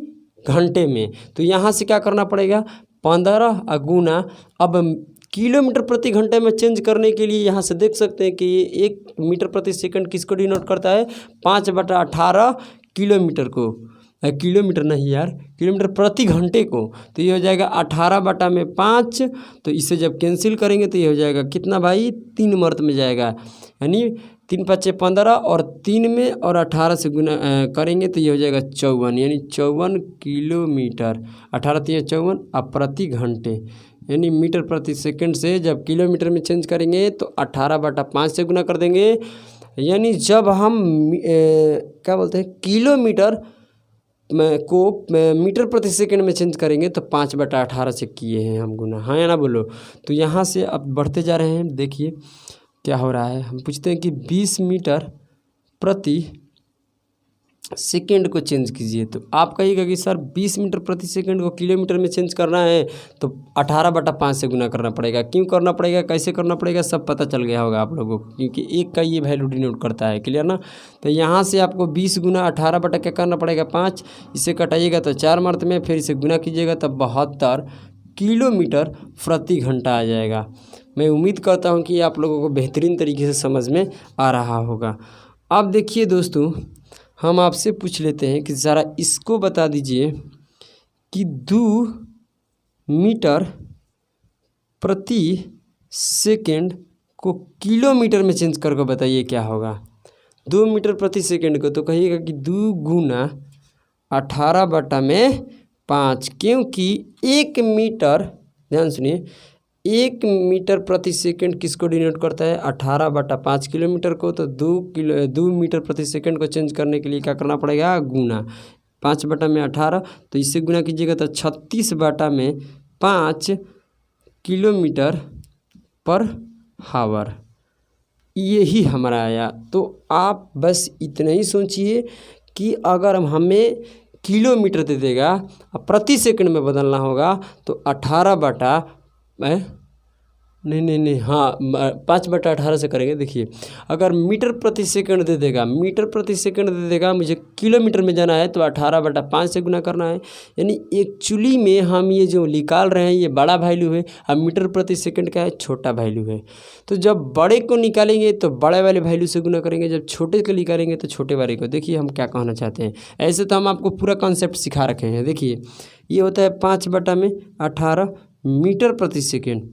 A: घंटे में। तो यहाँ से क्या करना पड़ेगा, 15 गुना, अब किलोमीटर प्रति घंटे में चेंज करने के लिए यहाँ से देख सकते हैं कि ये 1 मीटर प्रति सेकंड किसको डिनोट करता है, 5/18 किलोमीटर को, किलोमीटर नहीं यार, किलोमीटर प्रति घंटे को। तो ये हो जाएगा 18/5। तो इसे जब कैंसिल करेंगे तो ये हो जाएगा कितना भाई, 3 मर्त में जाएगा, यानी 3 × 5 = 15, और 3 में और 18 से गुना करेंगे तो ये हो जाएगा 54, यानी 54 किलोमीटर, 18 × 3 = 54, अब प्रति घंटे, यानी मीटर प्रति सेकंड से जब किलोमीटर में चेंज करेंगे तो 18/5 से गुना कर देंगे। यानी जब हम क्या बोलते हैं, किलोमीटर को मीटर प्रति सेकंड में चेंज करेंगे तो 5/18 से किए हैं हम गुना। हाँ या ना बोलो। तो यहाँ से अब बढ़ते जा रहे हैं, देखिए क्या हो रहा है। हम पूछते हैं कि 20 मीटर प्रति सेकंड को चेंज कीजिए। तो आप कहिएगा कि सर 20 मीटर प्रति सेकंड को किलोमीटर में चेंज करना है तो 18/5 से गुना करना पड़ेगा। क्यों करना पड़ेगा, कैसे करना पड़ेगा, सब पता चल गया होगा आप लोगों को, क्योंकि 1 का ये वैल्यू डिनोट करता है, क्लियर ना। तो यहाँ से आपको 20 गुना 18 बटा क्या करना पड़ेगा, 5, इसे कटाइएगा तो 4 मर्त में, फिर इसे गुना कीजिएगा तब 72 किलोमीटर प्रति घंटा आ जाएगा। मैं उम्मीद करता हूँ कि आप लोगों को बेहतरीन तरीके से समझ में आ रहा होगा। अब देखिए दोस्तों, हम आपसे पूछ लेते हैं कि ज़रा इसको बता दीजिए कि 2 मीटर प्रति सेकंड को किलोमीटर में चेंज करके बताइए क्या होगा। 2 मीटर प्रति सेकंड को तो कहिएगा कि 2 गुना 18/5, क्योंकि 1 मीटर, ध्यान सुनिए, 1 मीटर प्रति सेकंड किसको डिनोट करता है, 18/5 किलोमीटर को। तो 2 मीटर प्रति सेकंड को चेंज करने के लिए क्या करना पड़ेगा, गुना 5/18। तो इससे गुना कीजिएगा तो 36/5 किलोमीटर पर हावर, यही हमारा आया। तो आप बस इतना ही सोचिए कि अगर हमें किलोमीटर दे देगा और प्रति सेकंड में बदलना होगा तो 18/5 नहीं, हाँ 5/18 से करेंगे। देखिए, अगर मीटर प्रति सेकंड दे देगा, मीटर प्रति सेकंड दे देगा, मुझे किलोमीटर में जाना है तो 18/5 से गुना करना है। यानी एक्चुअली में हम ये जो निकाल रहे हैं ये बड़ा वैल्यू है, और मीटर प्रति सेकंड का है छोटा वैल्यू है। तो जब बड़े को निकालेंगे तो बड़े वाले वैल्यू से गुना करेंगे, जब छोटे को निकालेंगे तो छोटे वाले को। देखिए हम क्या कहना चाहते हैं। ऐसे तो हम आपको पूरा कॉन्सेप्ट सिखा रखे हैं। देखिए ये होता है 5/18 मीटर प्रति सेकेंड।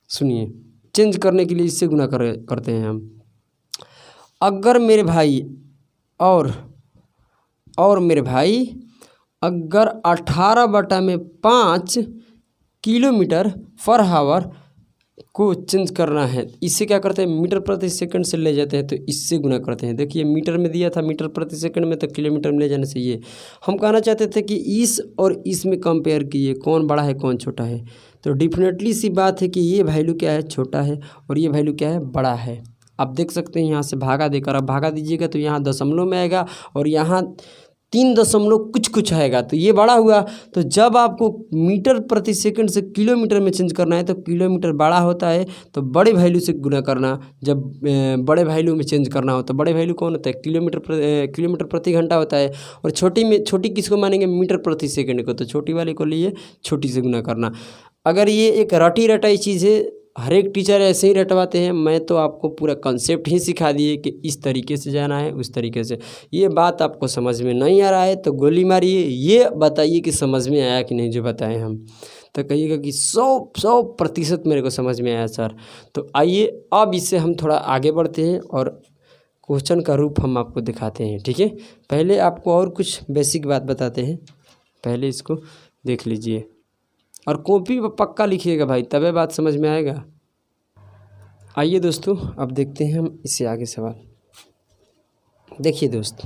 A: सुनिए, चेंज करने के लिए इससे गुना करते हैं हम। अगर मेरे भाई और मेरे भाई अगर 18/5 किलोमीटर पर आवर को चेंज करना है, इससे क्या करते हैं, मीटर प्रति सेकंड से ले जाते हैं तो इससे गुना करते हैं। देखिए मीटर में दिया था मीटर प्रति सेकंड में, तो किलोमीटर में ले जाने से ये हम कहना चाहते थे कि इस और इस में कंपेयर किए कौन बड़ा है कौन छोटा है। तो डेफिनेटली सी बात है कि ये वैल्यू क्या है, छोटा है, और ये वैल्यू क्या है, बड़ा है। आप देख सकते हैं यहाँ से भागा देकर, अब भागा दीजिएगा तो यहाँ दशमलव में आएगा और यहाँ 3 दशमलव कुछ आएगा, तो ये बड़ा हुआ। तो जब आपको मीटर प्रति सेकंड से किलोमीटर में चेंज करना है तो किलोमीटर बड़ा होता है, तो बड़े वैल्यू से गुना करना। जब बड़े वैल्यू में चेंज करना हो तो बड़े वैल्यू कौन होता है, किलोमीटर प्रति घंटा होता है। और छोटी किसको मानेंगे, मीटर प्रति सेकंड को, तो छोटी वाले को लिए छोटी से गुना करना। अगर ये एक रटी रटाई चीज़ है, हर एक टीचर ऐसे ही रटवाते हैं। मैं तो आपको पूरा कॉन्सेप्ट ही सिखा दिए कि इस तरीके से जाना है, उस तरीके से। ये बात आपको समझ में नहीं आ रहा है तो गोली मारिए, ये बताइए कि समझ में आया कि नहीं जो बताएं हम। तो कहिएगा कि 100% मेरे को समझ में आया सर। तो आइए अब इससे हम थोड़ा आगे बढ़ते हैं और क्वेश्चन का रूप हम आपको दिखाते हैं। ठीक है, पहले आपको और कुछ बेसिक बात बताते हैं, पहले इसको देख लीजिए और कॉपी पर पक्का लिखिएगा भाई, तबे बात समझ में आएगा। आइए दोस्तों, अब देखते हैं हम इससे आगे सवाल। देखिए दोस्त,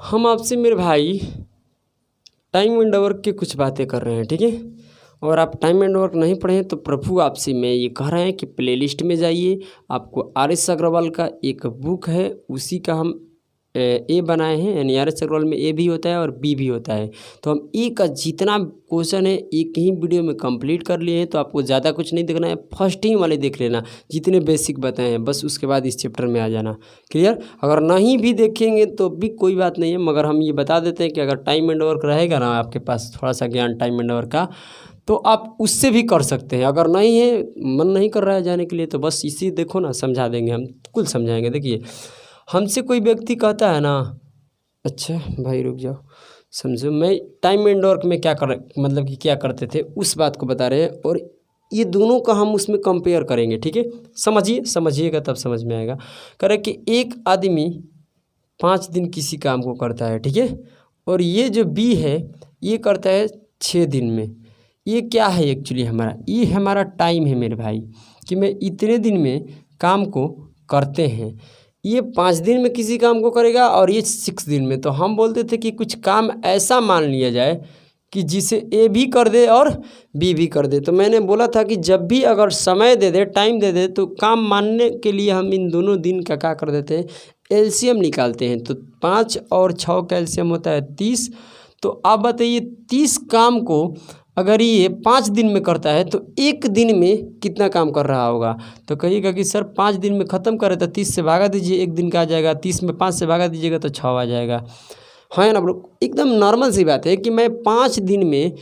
A: हम आपसे मेरे भाई टाइम एंड वर्क की कुछ बातें कर रहे हैं। ठीक है, और आप टाइम एंड वर्क नहीं पढ़े तो प्रभु आपसे मैं ये कह रहे हैं कि प्लेलिस्ट में जाइए। आपको RS अग्रवाल का एक बुक है, उसी का हम ए बनाए हैं, यानी RS अग्रवाल में ए भी होता है और बी भी होता है। तो हम ए का जितना क्वेश्चन है एक ही वीडियो में कंप्लीट कर लिए हैं। तो आपको ज़्यादा कुछ नहीं देखना है, फर्स्टिंग वाले देख लेना जितने बेसिक बताए हैं, बस उसके बाद इस चैप्टर में आ जाना। क्लियर? अगर नहीं भी देखेंगे तो भी कोई बात नहीं है, मगर हम ये बता देते हैं कि अगर टाइम एंड वर्क रहेगा ना आपके पास थोड़ा सा ज्ञान टाइम एंड वर्क का, तो आप उससे भी कर सकते हैं। अगर नहीं है, मन नहीं कर रहा है जाने के लिए, तो बस इसी देखो ना, समझा देंगे हम, कुल समझाएंगे। देखिए, हमसे कोई व्यक्ति कहता है ना, अच्छा भाई रुक जाओ, समझो मैं टाइम एंड वर्क में क्या मतलब कि क्या करते थे उस बात को बता रहे हैं, और ये दोनों का हम उसमें कंपेयर करेंगे। ठीक है, समझिएगा तब समझ में आएगा। कह रहे कि एक आदमी 5 दिन किसी काम को करता है। ठीक है, और ये जो बी है ये करता है 6 दिन में। ये क्या है एक्चुअली हमारा, ये हमारा टाइम है मेरे भाई, कि मैं इतने दिन में काम को करते हैं। ये 5 दिन में किसी काम को करेगा और ये 6 दिन में। तो हम बोलते थे कि कुछ काम ऐसा मान लिया जाए कि जिसे ए भी कर दे और बी भी कर दे। तो मैंने बोला था कि जब भी अगर समय दे दे, टाइम दे दे, तो काम मानने के लिए हम इन दोनों दिन का क्या कर देते हैं, एलसीएम निकालते हैं। तो 5 और 6 का एलसीएम होता है 30। तो आप बताइए 30 काम को अगर ये 5 दिन में करता है तो एक दिन में कितना काम कर रहा होगा। तो कहिएगा कि सर 5 दिन में ख़त्म करे तो 30 से भागा दीजिए, एक दिन का आ जाएगा। 30 में 5 से भागा दीजिएगा तो 6 आ जाएगा। हाँ ना ब्रो, एकदम नॉर्मल सी बात है कि मैं 5 दिन में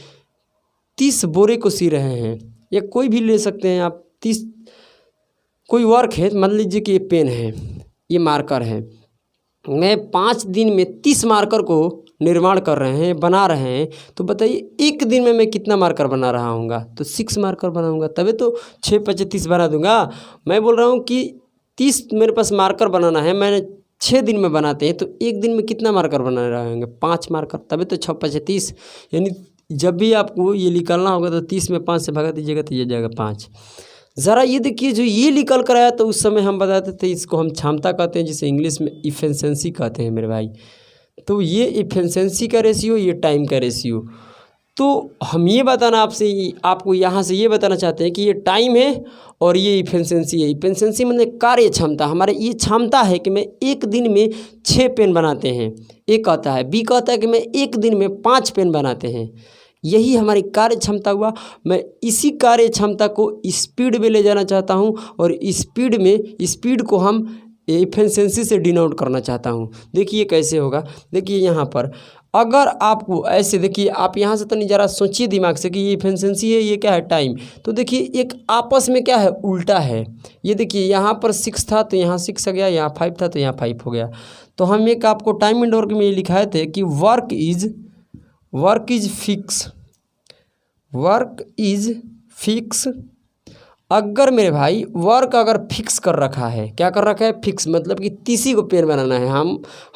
A: 30 बोरे को सी रहे हैं, या कोई भी ले सकते हैं आप। 30 कोई वर्क है, मान लीजिए कि ये पेन है, ये मार्कर है, मैं 5 दिन में 30 मार्कर को निर्माण कर रहे हैं, बना रहे हैं। तो बताइए एक दिन में मैं कितना मार्कर बना रहा हूँगा, तो 6 मार्कर बनाऊँगा, तभी तो 6 × 5 = 30 बना दूँगा। मैं बोल रहा हूँ कि 30 मेरे पास मार्कर बनाना है, मैंने 6 दिन में बनाते हैं, तो एक दिन में कितना मार्कर बना रहे होंगे, 5 मार्कर, तभी तो 6 × 5 = 30। यानी जब भी आपको ये निकालना होगा तो 30 में 5 से भगा दीजिएगा तो ये जाएगा 5। ज़रा ये देखिए, जो ये निकल कर आया तो उस समय हम बताते थे इसको हम क्षमता कहते हैं, जिसे इंग्लिश में इफिशिएंसी कहते हैं मेरे भाई। तो ये इफिशिएंसी का रेशियो, ये टाइम का रेशियो। तो हम ये बताना आपको यहाँ से ये बताना चाहते हैं कि ये टाइम है और ये इफिशिएंसी है। इफिशिएंसी मतलब कार्य क्षमता, हमारे ये क्षमता है कि मैं एक दिन में 6 पेन बनाते हैं, एक कहता है। बी कहता है कि मैं एक दिन में 5 पेन बनाते हैं। यही हमारी कार्य क्षमता हुआ। मैं इसी कार्य क्षमता को स्पीड में ले जाना चाहता हूँ और स्पीड को हम एफिशिएंसी से डिनोट करना चाहता हूँ। देखिए कैसे होगा, देखिए यहाँ पर अगर आपको ऐसे, देखिए आप यहाँ से तो नहीं ज़रा सोचिए दिमाग से कि ये एफिशिएंसी है, ये क्या है टाइम। तो देखिए एक आपस में क्या है, उल्टा है। ये देखिए यहाँ पर 6 था तो यहाँ 6 आ गया, यहाँ 5 था तो यहाँ 5 हो गया। तो हम एक आपको टाइम एंड वर्क में ये लिखाए थे कि वर्क इज फिक्स। अगर मेरे भाई वर्क अगर फिक्स कर रखा है, क्या कर रखा है, फिक्स, मतलब कि तीसी को पेड़ बनाना है,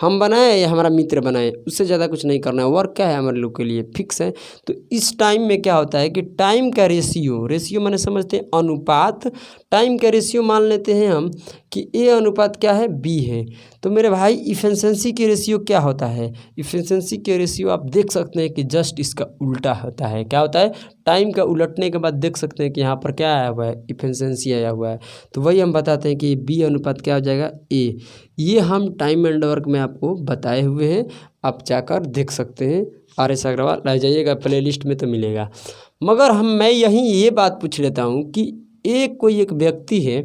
A: हम बनाए या हमारा मित्र बनाए, उससे ज़्यादा कुछ नहीं करना है। वर्क क्या है, हमारे लोग के लिए फिक्स है। तो इस टाइम में क्या होता है कि टाइम का रेशियो माने समझते हैं अनुपात, टाइम का रेशियो मान लेते हैं हम कि ए अनुपात क्या है, बी है। तो मेरे भाई इफिशिएंसी की रेशियो क्या होता है, इफिशिएंसी के रेशियो आप देख सकते हैं कि जस्ट इसका उल्टा होता है। क्या होता है, टाइम का उलटने के बाद देख सकते हैं कि यहाँ पर क्या आया हुआ है, इफिशिएंसी आया हुआ है। तो वही हम बताते हैं कि बी अनुपात क्या हो जाएगा, ए। ये हम टाइम एंड वर्क में आपको बताए हुए हैं, आप जाकर देख सकते हैं। RS अग्रवाल रह जाइएगा, प्ले लिस्ट में तो मिलेगा। मगर मैं यहीं ये बात पूछ लेता हूँ कि एक व्यक्ति है,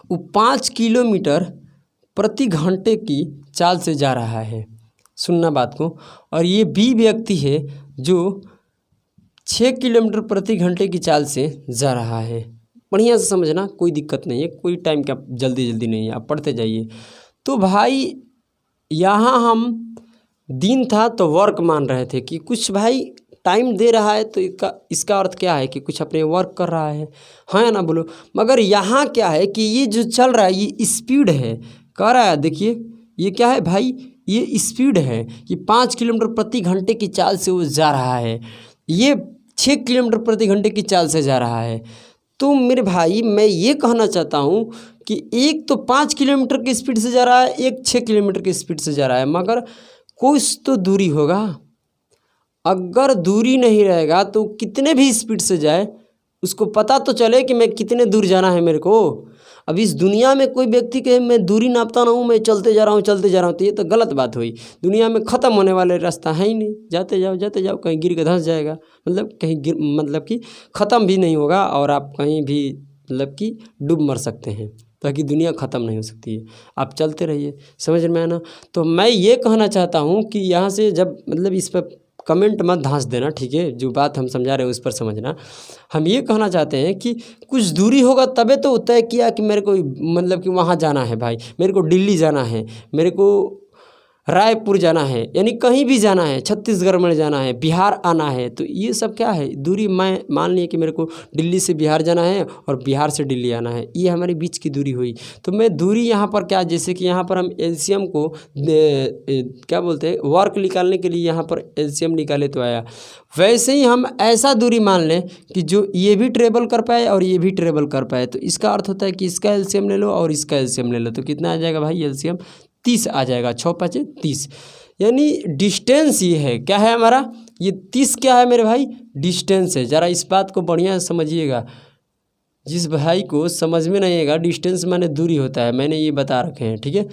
A: वो 5 किलोमीटर प्रति घंटे की चाल से जा रहा है, सुनना बात को, और ये बी व्यक्ति है जो 6 किलोमीटर प्रति घंटे की चाल से जा रहा है। बढ़िया से समझना, कोई दिक्कत नहीं है, कोई टाइम का जल्दी नहीं है, आप पढ़ते जाइए। तो भाई यहाँ हम दिन था तो वर्क मान रहे थे कि कुछ भाई टाइम दे रहा है, तो इसका अर्थ क्या है कि कुछ अपने वर्क कर रहा है, हाँ या ना बोलो। मगर यहाँ क्या है कि ये जो चल रहा है ये स्पीड है, कह रहा है, देखिए ये क्या है भाई, ये स्पीड है कि 5 किलोमीटर प्रति घंटे की चाल से वो जा रहा है, ये 6 किलोमीटर प्रति घंटे की चाल से जा रहा है। तो मेरे भाई मैं ये कहना चाहता हूँ कि एक तो 5 किलोमीटर की स्पीड से जा रहा है, एक 6 किलोमीटर की स्पीड से जा रहा है, मगर कुछ तो दूरी होगा। अगर दूरी नहीं रहेगा तो कितने भी स्पीड से जाए, उसको पता तो चले कि मैं कितने दूर जाना है मेरे को। अब इस दुनिया में कोई व्यक्ति कहे मैं दूरी नापता ना हूँ, मैं चलते जा रहा हूँ, तो ये तो गलत बात हुई। दुनिया में ख़त्म होने वाले रास्ता है ही नहीं, जाते जाओ कहीं गिर के धंस जाएगा, मतलब कहीं मतलब कि ख़त्म भी नहीं होगा, और आप कहीं भी मतलब कि डूब मर सकते हैं, ताकि दुनिया ख़त्म नहीं हो सकती है। आप चलते रहिए, समझ में आना। तो मैं ये कहना चाहता हूँ कि यहाँ से जब मतलब इस पर कमेंट मत धांस देना, ठीक है, जो बात हम समझा रहे हैं उस पर समझना। हम ये कहना चाहते हैं कि कुछ दूरी होगा तबे तो तय किया कि मेरे को मतलब कि वहाँ जाना है भाई, मेरे को दिल्ली जाना है, मेरे को रायपुर जाना है, यानी कहीं भी जाना है, छत्तीसगढ़ में जाना है, बिहार आना है। तो ये सब क्या है, दूरी। मैं मान लिए कि मेरे को दिल्ली से बिहार जाना है और बिहार से दिल्ली आना है, ये हमारे बीच की दूरी हुई। तो मैं दूरी यहाँ पर क्या, जैसे कि यहाँ पर हम एलसीएम को क्या बोलते हैं, वर्क निकालने के लिए यहाँ पर एलसीएम निकाले तो आया। वैसे ही हम ऐसा दूरी मान लें कि जो ये भी ट्रेवल कर पाए और ये भी ट्रेवल कर पाए। तो इसका अर्थ होता है कि इसका एलसीएम ले लो और इसका एलसीएम ले लो, तो कितना आ जाएगा भाई, एलसीएम 30 आ जाएगा। 6 × 5 = 30, यानी डिस्टेंस ये है, क्या है हमारा, ये 30 क्या है मेरे भाई, डिस्टेंस है। ज़रा इस बात को बढ़िया से समझिएगा, जिस भाई को समझ में नहीं आएगा, डिस्टेंस माने दूरी होता है, मैंने ये बता रखे हैं, ठीक है,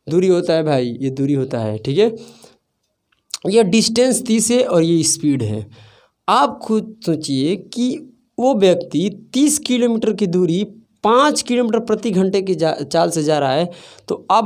A: दूरी होता है भाई, ये दूरी होता है, ठीक है। ये डिस्टेंस 30 है और ये स्पीड है। आप खुद सोचिए कि वो व्यक्ति 30 किलोमीटर की दूरी 5 किलोमीटर प्रति घंटे की चाल से जा रहा है, तो आप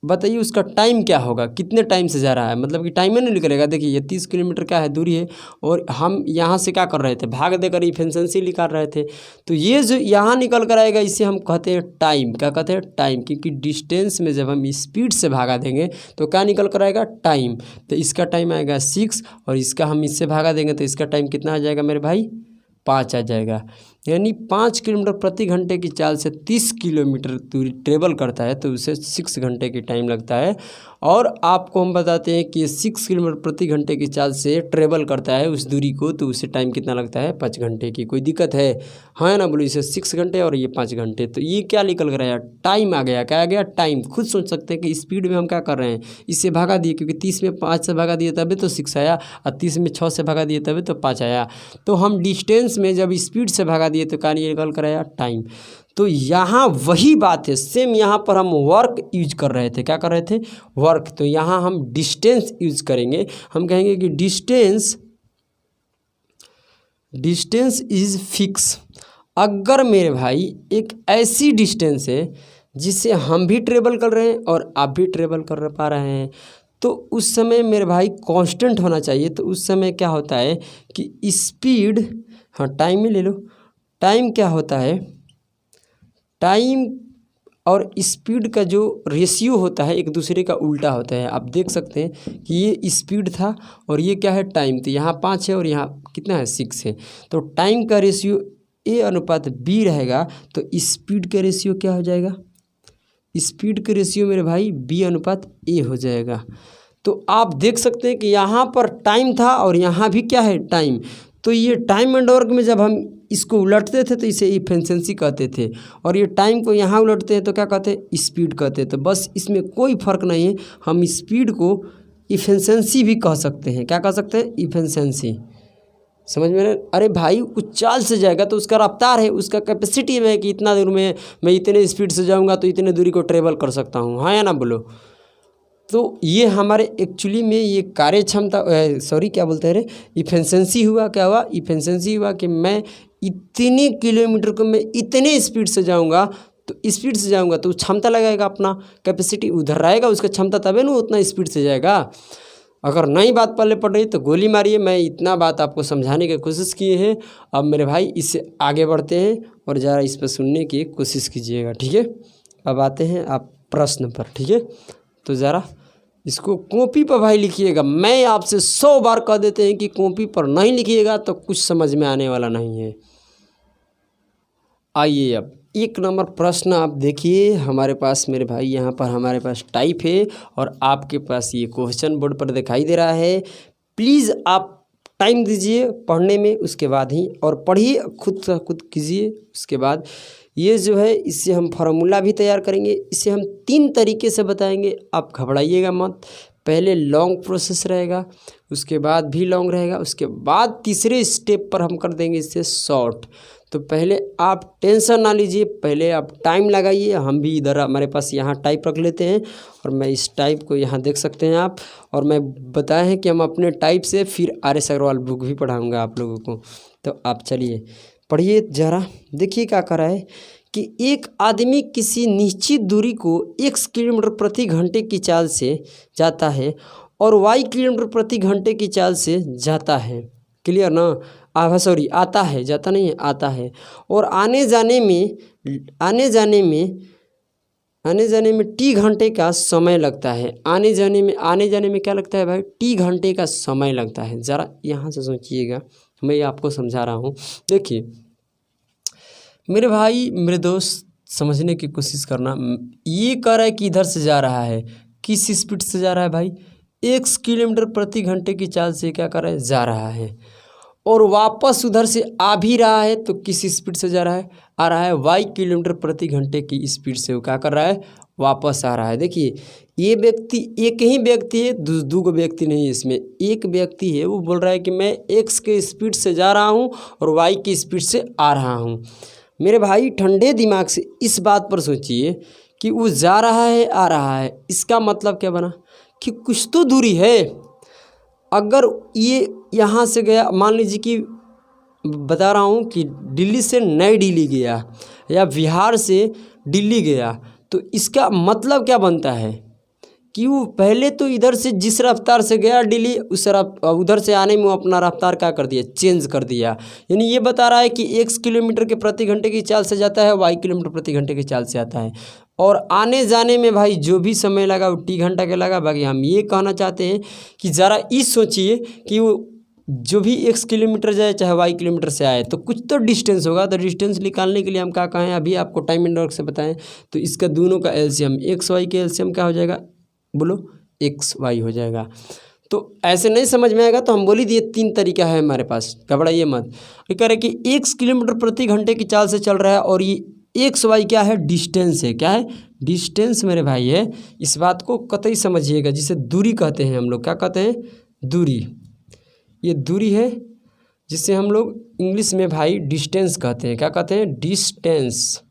A: बताइए उसका टाइम क्या होगा, कितने टाइम से जा रहा है, मतलब कि टाइम ही नहीं निकलेगा। देखिए ये 30 किलोमीटर क्या है, दूरी है, और हम यहाँ से क्या कर रहे थे, भाग देकर इफिशिएंसी निकाल रहे थे। तो ये जो यहाँ निकल कर आएगा, इसे हम कहते हैं टाइम। क्या कहते हैं, टाइम, क्योंकि डिस्टेंस में जब हम स्पीड से भागा देंगे तो क्या निकल कर आएगा, टाइम। तो इसका टाइम आएगा 6, और इसका हम इससे भागा देंगे तो इसका टाइम कितना आ जाएगा मेरे भाई, 5 आ जाएगा। यानी 5 किलोमीटर प्रति घंटे की चाल से 30 किलोमीटर दूरी ट्रेवल करता है, तो उसे 6 घंटे की टाइम लगता है। और आपको हम बताते हैं कि 6 किलोमीटर प्रति घंटे की चाल से ट्रेवल करता है उस दूरी को, तो उसे टाइम कितना लगता है, 5 घंटे की। कोई दिक्कत है, हाँ ना बोलो, इसे 6 घंटे और ये 5 घंटे। तो ये क्या निकल कर आया, टाइम आ गया। क्या आ गया, टाइम। खुद सोच सकते हैं कि स्पीड में हम क्या कर रहे हैं, इससे भागा दिए, क्योंकि 30 में 5 से भागा दिए तभी तो 6 आया, और 30 में 6 से भागा दिए तभी तो 5 आया। तो हम डिस्टेंस में जब स्पीड से भागा दिए तो क्या निकल कर आया, टाइम। तो यहाँ वही बात है, सेम यहाँ पर हम वर्क यूज कर रहे थे। क्या कर रहे थे, वर्क। तो यहाँ हम डिस्टेंस यूज करेंगे, हम कहेंगे कि डिस्टेंस डिस्टेंस इज फिक्स। अगर मेरे भाई एक ऐसी डिस्टेंस है जिससे हम भी ट्रेवल कर रहे हैं और आप भी ट्रेवल कर पा रहे हैं, तो उस समय मेरे भाई कांस्टेंट होना चाहिए। तो उस समय क्या होता है कि स्पीड, हाँ टाइम में ले लो, टाइम क्या होता है, टाइम और स्पीड का जो रेशियो होता है एक दूसरे का उल्टा होता है। आप देख सकते हैं कि ये स्पीड था और ये क्या है, टाइम। तो यहाँ 5 है और यहाँ कितना है, 6 है। तो टाइम का रेशियो A अनुपात B रहेगा, तो स्पीड का रेशियो क्या हो जाएगा, स्पीड का रेशियो मेरे भाई B अनुपात A हो जाएगा। तो आप देख सकते हैं कि यहाँ पर टाइम था और यहाँ भी क्या है, टाइम। तो ये टाइम एंड वर्क में जब हम इसको उलटते थे तो इसे इफिशिएंसी कहते थे, और ये टाइम को यहाँ उलटते हैं तो क्या कहते हैं, स्पीड कहते हैं। तो बस इसमें कोई फ़र्क नहीं है, हम स्पीड को इफिशिएंसी भी कह सकते हैं। क्या कह सकते हैं, इफिशिएंसी। समझ में ना। अरे भाई कुछ चाल से जाएगा तो उसका रफ्तार है, उसका कैपेसिटी है कि इतना दूर में मैं इतने स्पीड से जाऊँगा तो इतने दूरी को ट्रेवल कर सकता हूँ, हाँ या ना बोलो। तो ये हमारे एक्चुअली में ये कार्य क्षमता, सॉरी क्या बोलते हैं रे, इफिशिएंसी हुआ। क्या हुआ, इफिशिएंसी हुआ कि मैं इतने किलोमीटर को मैं इतने स्पीड से जाऊंगा, तो स्पीड से जाऊंगा तो क्षमता लगाएगा, अपना कैपेसिटी उधर रहेगा, उसका क्षमता तभी ना उतना स्पीड से जाएगा। अगर नई बात पल्ले पड़ रही तो गोली मारिए। मैं इतना बात आपको समझाने की कोशिश किए हैं। अब मेरे भाई इससे आगे बढ़ते हैं और ज़रा इस पर सुनने की कोशिश कीजिएगा, ठीक है। अब आते हैं आप प्रश्न पर, ठीक है। तो ज़रा इसको कॉपी पर भाई लिखिएगा। मैं आपसे 100 बार कह देते हैं कि कॉपी पर नहीं लिखिएगा तो कुछ समझ में आने वाला नहीं है। आइए अब 1 नंबर प्रश्न आप देखिए हमारे पास मेरे भाई, यहाँ पर हमारे पास टाइप है और आपके पास ये क्वेश्चन बोर्ड पर दिखाई दे रहा है। प्लीज़ आप टाइम दीजिए पढ़ने में, उसके बाद ही और पढ़िए, खुद से खुद कीजिए। उसके बाद ये जो है इससे हम फार्मूला भी तैयार करेंगे। इसे हम 3 तरीके से बताएंगे, आप घबराइएगा मत। पहले लॉन्ग प्रोसेस रहेगा, उसके बाद भी लॉन्ग रहेगा, उसके बाद तीसरे स्टेप पर हम कर देंगे इससे शॉर्ट। तो पहले आप टेंशन ना लीजिए, पहले आप टाइम लगाइए। हम भी इधर हमारे पास यहाँ टाइप रख लेते हैं और मैं इस टाइप को यहाँ देख सकते हैं आप। और मैं बताए हैं कि हम अपने टाइप से फिर RS अग्रवाल बुक भी पढ़ाऊँगा आप लोगों को। तो आप चलिए पढ़िए ज़रा, देखिए क्या कर रहा है कि एक आदमी किसी निश्चित दूरी को x किलोमीटर प्रति घंटे की चाल से जाता है और y किलोमीटर प्रति घंटे की चाल से जाता है। क्लियर ना, सॉरी आता है, जाता नहीं है, आता है। और आने जाने में t घंटे का समय लगता है। आने जाने में क्या लगता है भाई, t घंटे का समय लगता है। ज़रा यहाँ से सोचिएगा, मैं आपको समझा रहा हूँ। देखिए मेरे भाई मेरे दोस्त, समझने की कोशिश करना। ये कह रहा है कि इधर से जा रहा है, किस स्पीड से जा रहा है भाई, x किलोमीटर प्रति घंटे की चाल से क्या कर रहा है, जा रहा है। और वापस उधर से आ भी रहा है तो किस स्पीड से जा रहा है, आ रहा है y किलोमीटर प्रति घंटे की स्पीड से वो क्या कर रहा है, वापस आ रहा है। देखिए ये व्यक्ति, एक ही व्यक्ति है, दो व्यक्ति नहीं है इसमें, एक व्यक्ति है। वो बोल रहा है कि मैं x के स्पीड से जा रहा हूँ और y की स्पीड से आ रहा हूँ। मेरे भाई ठंडे दिमाग से इस बात पर सोचिए कि वो जा रहा है, आ रहा है, इसका मतलब क्या बना कि कुछ तो दूरी है। अगर ये यहाँ से गया, मान लीजिए कि बता रहा हूँ कि दिल्ली से नई दिल्ली गया या बिहार से दिल्ली गया, तो इसका मतलब क्या बनता है कि वो पहले तो इधर से जिस रफ्तार से गया दिल्ली, उस उधर से आने में वो अपना रफ्तार क्या कर दिया, चेंज कर दिया। यानी ये बता रहा है कि x किलोमीटर के प्रति घंटे की चाल से जाता है, y किलोमीटर प्रति घंटे की चाल से आता है। और आने जाने में भाई जो भी समय लगा वो t घंटा के लगा। बाकी हम ये कहना चाहते हैं कि ज़रा इस सोचिए कि वो जो भी x किलोमीटर जाए चाहे y किलोमीटर से आए तो कुछ तो डिस्टेंस होगा। तो डिस्टेंस निकालने के लिए हम क्या कहें, अभी आपको टाइम एंड वर्क से बताएं तो इसका दोनों का एलसीएम, x y के एलसीएम क्या हो जाएगा, बोलो एक्स वाई हो जाएगा। तो ऐसे नहीं समझ में आएगा तो हम बोल ही दिए 3 तरीका है हमारे पास, घबराइए मत। ये कह रहे कि x किलोमीटर प्रति घंटे की चाल से चल रहा है और ये एक्स वाई क्या है, डिस्टेंस है। क्या है, डिस्टेंस मेरे भाई है। इस बात को कतई समझिएगा, जिसे दूरी कहते हैं हम लोग। क्या कहते हैं, दूरी। ये दूरी है जिसे हम लोग इंग्लिश में भाई डिस्टेंस कहते हैं। क्या कहते हैं, डिस्टेंस।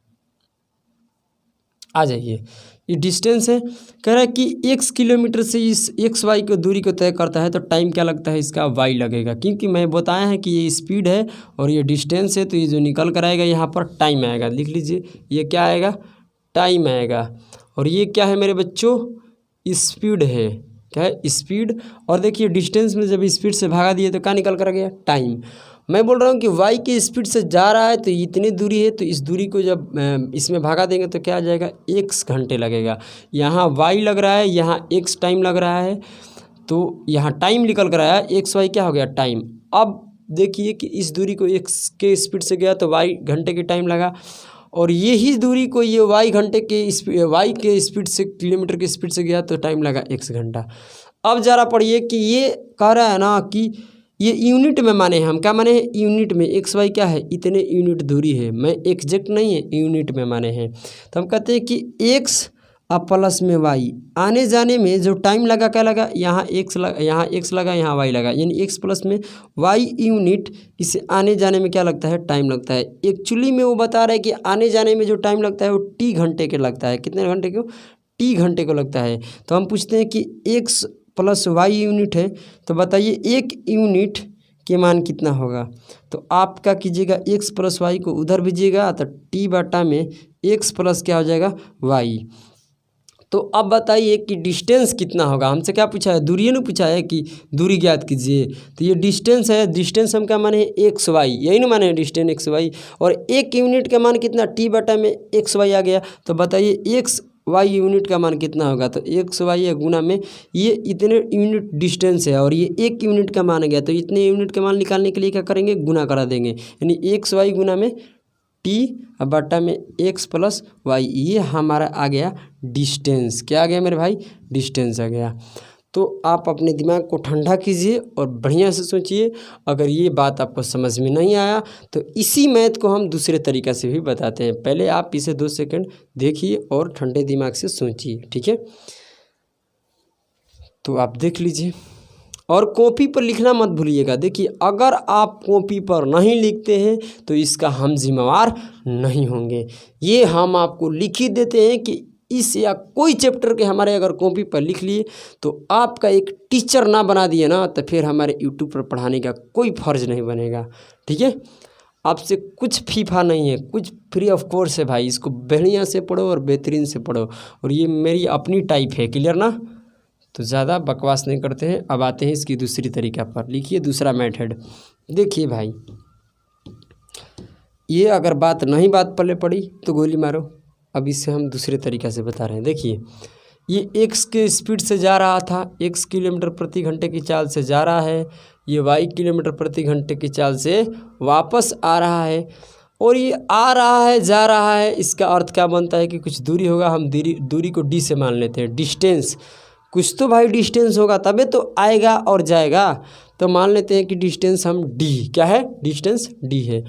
A: आ जाइए ये डिस्टेंस है। कह रहा है कि x किलोमीटर से इस एक्स वाई को दूरी को तय करता है तो टाइम क्या लगता है इसका y लगेगा, क्योंकि मैं बताया है कि ये स्पीड है और ये डिस्टेंस है, तो ये जो निकल कर आएगा यहाँ पर टाइम आएगा। लिख लीजिए, ये क्या आएगा, टाइम आएगा। और ये क्या है मेरे बच्चों, स्पीड है। क्या है, स्पीड। और देखिए डिस्टेंस में जब स्पीड से भागा दिए तो क्या निकल कर गया, टाइम। मैं बोल रहा हूँ कि y की स्पीड से जा रहा है तो इतनी दूरी है, तो इस दूरी को जब इसमें भागा देंगे तो क्या आ जाएगा, x घंटे लगेगा। यहाँ y लग रहा है, यहाँ x टाइम लग रहा है, तो यहाँ टाइम निकल कर आया, एक्स वाई क्या हो गया, टाइम। अब देखिए कि इस दूरी को x के स्पीड से गया तो y घंटे की टाइम लगा, और यही दूरी को ये y घंटे के y के स्पीड से, किलोमीटर की स्पीड से गया तो टाइम लगा x घंटा। अब ज़रा पढ़िए कि ये कह रहा है ना कि ये यूनिट में माने हैं, हम क्या माने हैं, यूनिट में। एक्स वाई क्या है, इतने यूनिट दूरी है, मैं एग्जैक्ट नहीं है, यूनिट में माने हैं। तो हम कहते हैं कि एक्स अब प्लस में वाई, आने जाने में जो टाइम लगा क्या लगा, यहाँ एक्स लगा, यहाँ वाई लगा, यानी एक्स प्लस में वाई यूनिट, इसे आने जाने में क्या लगता है, टाइम लगता है। एक्चुअली में वो बता रहा है कि आने जाने में जो टाइम लगता है वो टी घंटे के लगता है। कितने घंटे को, टी घंटे को लगता है। तो हम पूछते हैं कि एक्स प्लस वाई यूनिट है, तो बताइए एक यूनिट के मान कितना होगा। तो आप क्या कीजिएगा, एक्स प्लस वाई को उधर भेजिएगा तो टी बटा में एक्स प्लस क्या हो जाएगा, वाई। तो अब बताइए कि डिस्टेंस कितना होगा। हमसे क्या पूछा है, दूरी ने पूछा है कि दूरी ज्ञात कीजिए। तो ये डिस्टेंस है, डिस्टेंस हम क्या माने हैं, एक्स वाई, यही ना माने हैं डिस्टेंस एक्स वाई। और एक यूनिट का मान कितना, टी बटा में एक्स वाई आ गया। तो बताइए एक्स वाई यूनिट का मान कितना होगा। तो एक्स वाई है गुना में ये इतने यूनिट डिस्टेंस है और ये एक यूनिट का मान आ गया, तो इतने यूनिट का मान निकालने के लिए क्या करेंगे, गुना करा देंगे। यानी एक्स वाई गुना में टी बटा में एक्स प्लस वाई, ये हमारा आ गया डिस्टेंस। क्या आ गया मेरे भाई, डिस्टेंस आ गया। तो आप अपने दिमाग को ठंडा कीजिए और बढ़िया से सोचिए। अगर ये बात आपको समझ में नहीं आया तो इसी मैथ को हम दूसरे तरीक़े से भी बताते हैं। पहले आप इसे 2 सेकंड देखिए और ठंडे दिमाग से सोचिए, ठीक है। तो आप देख लीजिए और कॉपी पर लिखना मत भूलिएगा। देखिए अगर आप कॉपी पर नहीं लिखते हैं तो इसका हम जिम्मेवार नहीं होंगे। ये हम आपको लिख ही देते हैं कि इस या कोई चैप्टर के हमारे अगर कॉपी पर लिख लिए तो आपका एक टीचर ना बना दिए ना, तो फिर हमारे यूट्यूब पर पढ़ाने का कोई फ़र्ज नहीं बनेगा, ठीक है। आपसे कुछ फीफा नहीं है, कुछ फ्री ऑफ कोर्स है भाई। इसको बढ़िया से पढ़ो और बेहतरीन से पढ़ो। और ये मेरी अपनी टाइप है, क्लियर ना। तो ज़्यादा बकवास नहीं करते हैं। अब आते हैं इसकी दूसरी तरीका पर। लिखिए दूसरा मेथड। देखिए भाई, ये अगर बात पल्ले पड़ी तो गोली मारो। अब इसे हम दूसरे तरीक़े से बता रहे हैं। देखिए ये एक्स के स्पीड से जा रहा था, एक्स किलोमीटर प्रति घंटे की चाल से जा रहा है। ये वाई किलोमीटर प्रति घंटे की चाल से वापस आ रहा है। और ये आ रहा है, जा रहा है, इसका अर्थ क्या बनता है कि कुछ दूरी होगा। हम दूरी को डी से मान लेते हैं, डिस्टेंस। कुछ तो भाई डिस्टेंस होगा तबे तो आएगा और जाएगा। तो मान लेते हैं कि डिस्टेंस हम डी, क्या है, डिस्टेंस डी है।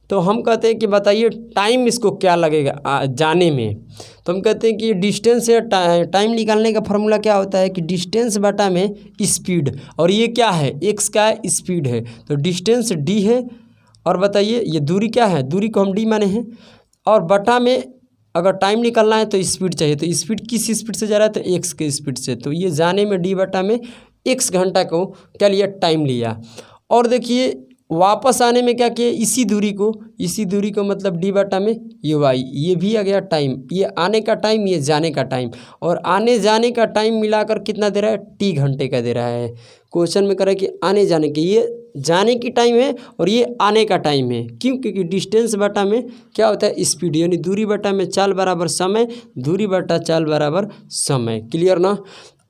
A: तो हम कहते हैं कि बताइए टाइम इसको क्या लगेगा जाने में। तो हम कहते हैं कि डिस्टेंस से टाइम निकालने का फॉर्मूला क्या होता है कि डिस्टेंस बटा में स्पीड। और ये क्या है, एक्स का है, स्पीड है। तो डिस्टेंस डी है और बताइए ये दूरी क्या है, दूरी को हम डी माने हैं। और बटा में अगर टाइम निकालना है तो स्पीड चाहिए। तो स्पीड किस स्पीड से जा रहा है, तो एक्स के स्पीड से। तो ये जाने में डी बटा में एक्स घंटा को क्या लिया, टाइम लिया। और देखिए वापस आने में क्या किया, इसी दूरी को मतलब डी बटा में ये वाई, ये भी आ गया टाइम। ये आने का टाइम, ये जाने का टाइम। और आने जाने का टाइम मिलाकर कितना दे रहा है, टी घंटे का दे रहा है। क्वेश्चन में करें कि आने जाने के, ये जाने की टाइम है और ये आने का टाइम है। क्यों, क्योंकि डिस्टेंस बटा में क्या होता है, स्पीड। यानी दूरी बटा में चाल बराबर समय, दूरी बटा चाल बराबर समय। क्लियर ना।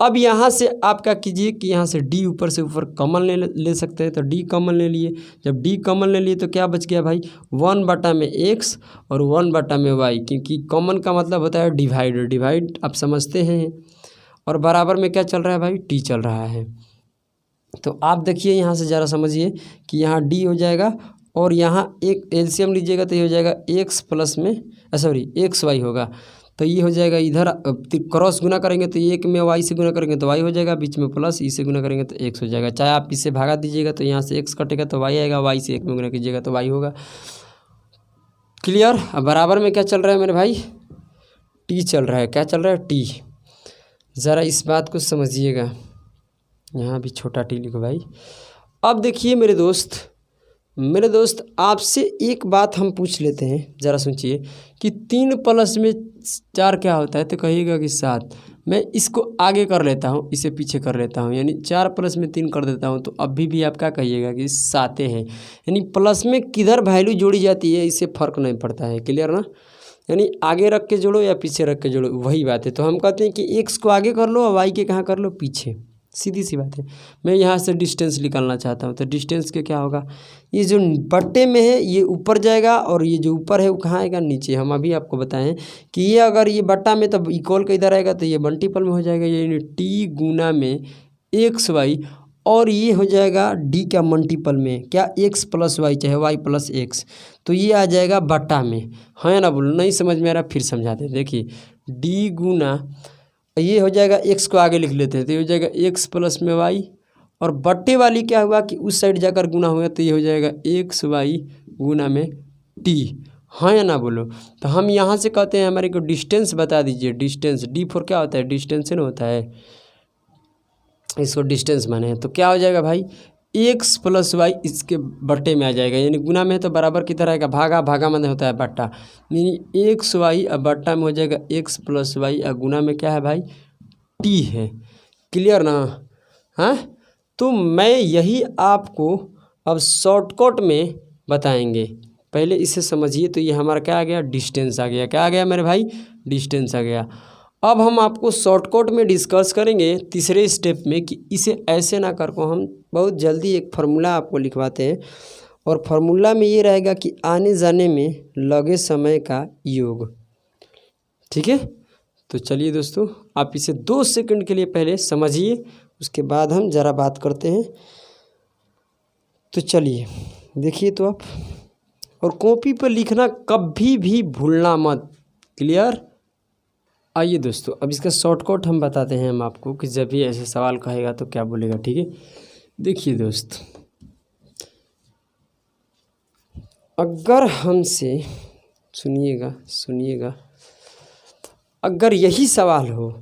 A: अब यहाँ से आप क्या कीजिए कि यहाँ से डी ऊपर से ऊपर कॉमन ले सकते हैं। तो डी कॉमन ले लिए। जब डी कॉमन ले लिए तो क्या बच गया भाई, 1 बटा में एक्स और 1 बटा में वाई। क्योंकि कॉमन का मतलब होता है डिवाइड आप समझते हैं। और बराबर में क्या चल रहा है भाई, टी चल रहा है। तो आप देखिए यहाँ से ज़रा समझिए कि यहाँ डी हो जाएगा और यहाँ एक एलसीएम लीजिएगा तो ये हो जाएगा एक्स प्लस में एक्स वाई होगा। तो ये हो जाएगा, इधर क्रॉस गुना करेंगे तो एक में वाई से गुना करेंगे तो वाई हो जाएगा, बीच में प्लस ई से गुना करेंगे तो एक्स हो जाएगा। चाहे आप इसे भागा दीजिएगा तो यहाँ से एक्स कटेगा तो वाई आएगा, वाई से एक में गुना कीजिएगा तो वाई होगा। क्लियर। अब बराबर में क्या चल रहा है मेरे भाई, टी चल रहा है, क्या चल रहा है, टी। ज़रा इस बात को समझिएगा, यहाँ भी छोटा टी लिखो भाई। अब देखिए मेरे दोस्त आपसे एक बात हम पूछ लेते हैं, ज़रा सोचिए कि 3 + में 4 क्या होता है, तो कहिएगा कि 7। मैं इसको आगे कर लेता हूँ, इसे पीछे कर लेता हूँ, यानी 4 + में 3 कर देता हूँ, तो अभी भी आप क्या कहिएगा कि 7 है। यानी प्लस में किधर वैल्यू जोड़ी जाती है इससे फ़र्क नहीं पड़ता है, क्लियर ना। यानी आगे रख के जोड़ो या पीछे रख के जोड़ो, वही बात है। तो हम कहते हैं कि एक्स को आगे कर लो और वाई के कहाँ कर लो, पीछे, सीधी सी बात है। मैं यहाँ से डिस्टेंस निकालना चाहता हूँ, तो डिस्टेंस के क्या होगा, ये जो बट्टे में है ये ऊपर जाएगा और ये जो ऊपर है वो कहाँ आएगा, नीचे। हम अभी आपको बताएं कि ये अगर ये बट्टा में तब इक्वल का इधर आएगा तो ये मल्टीपल में हो जाएगा, यानी टी गुना में एक्स वाई, और ये हो जाएगा डी का मल्टीपल में, क्या, एक्स + वाई चाहे वाई + एक्स, तो ये आ जाएगा बट्टा में, है ना। बोलो नहीं समझ में आ रहा, फिर समझाते। देखिए डी गुना ये हो जाएगा, एक्स को आगे लिख लेते हैं तो ये हो जाएगा एक्स + में वाई, और बट्टे वाली क्या हुआ कि उस साइड जाकर गुना हुआ तो ये हो जाएगा एक्स वाई गुना में टी, हाँ या ना बोलो। तो हम यहाँ से कहते हैं हमारे को डिस्टेंस बता दीजिए, डिस्टेंस डी फॉर क्या होता है, डिस्टेंस होता है, इसको डिस्टेंस माने हैं। तो क्या हो जाएगा भाई, एक्स + वाई इसके बट्टे में आ जाएगा, यानी गुना में तो बराबर की तरह आएगा, भागा माने होता है बट्टा, यानी एक्स वाई अब बट्टा में हो जाएगा एक्स + वाई, और गुना में क्या है भाई, टी है, क्लियर ना। हाँ, तो मैं यही आपको अब शॉर्टकट में बताएंगे, पहले इसे समझिए। तो ये हमारा क्या आ गया, डिस्टेंस आ गया, क्या आ गया मेरे भाई, डिस्टेंस आ गया। अब हम आपको शॉर्टकट में डिस्कस करेंगे तीसरे स्टेप में कि इसे ऐसे ना कर को हम बहुत जल्दी एक फार्मूला आपको लिखवाते हैं, और फार्मूला में ये रहेगा कि आने जाने में लगे समय का योग, ठीक है। तो चलिए दोस्तों, आप इसे 2 सेकंड के लिए पहले समझिए, उसके बाद हम ज़रा बात करते हैं। तो चलिए देखिए तो आप, और कॉपी पर लिखना कभी भी भूलना मत, क्लियर। आइए दोस्तों, अब इसका शॉर्टकट हम बताते हैं हम आपको कि जब भी ऐसे सवाल कहेगा तो क्या बोलेगा, ठीक है। देखिए दोस्त, अगर हमसे सुनिएगा, अगर यही सवाल हो,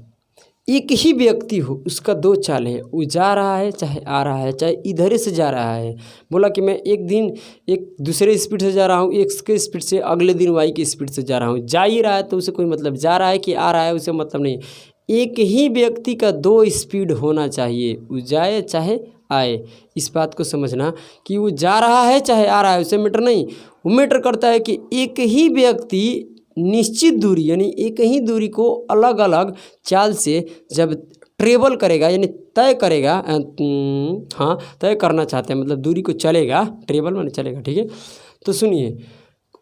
A: एक ही व्यक्ति हो, उसका 2 चाल है, वो जा रहा है चाहे आ रहा है, चाहे इधर से जा रहा है, बोला कि मैं एक दिन एक दूसरे स्पीड से जा रहा हूँ, एक्स के स्पीड से, अगले दिन वाई की स्पीड से जा रहा हूँ, जा ही रहा है तो उसे कोई मतलब, जा रहा है कि आ रहा है उसे मतलब नहीं। एक ही व्यक्ति का 2 स्पीड होना चाहिए, वो जाए चाहे आए, इस बात को समझना कि वो जा रहा है चाहे आ रहा है उसे मैटर नहीं, वो मैटर करता है कि एक ही व्यक्ति निश्चित दूरी, यानी एक ही दूरी को अलग अलग चाल से जब ट्रेवल करेगा, यानी तय करेगा, हाँ तय करना चाहते हैं, मतलब दूरी को चलेगा, ट्रेवल माने चलेगा, ठीक है। तो सुनिए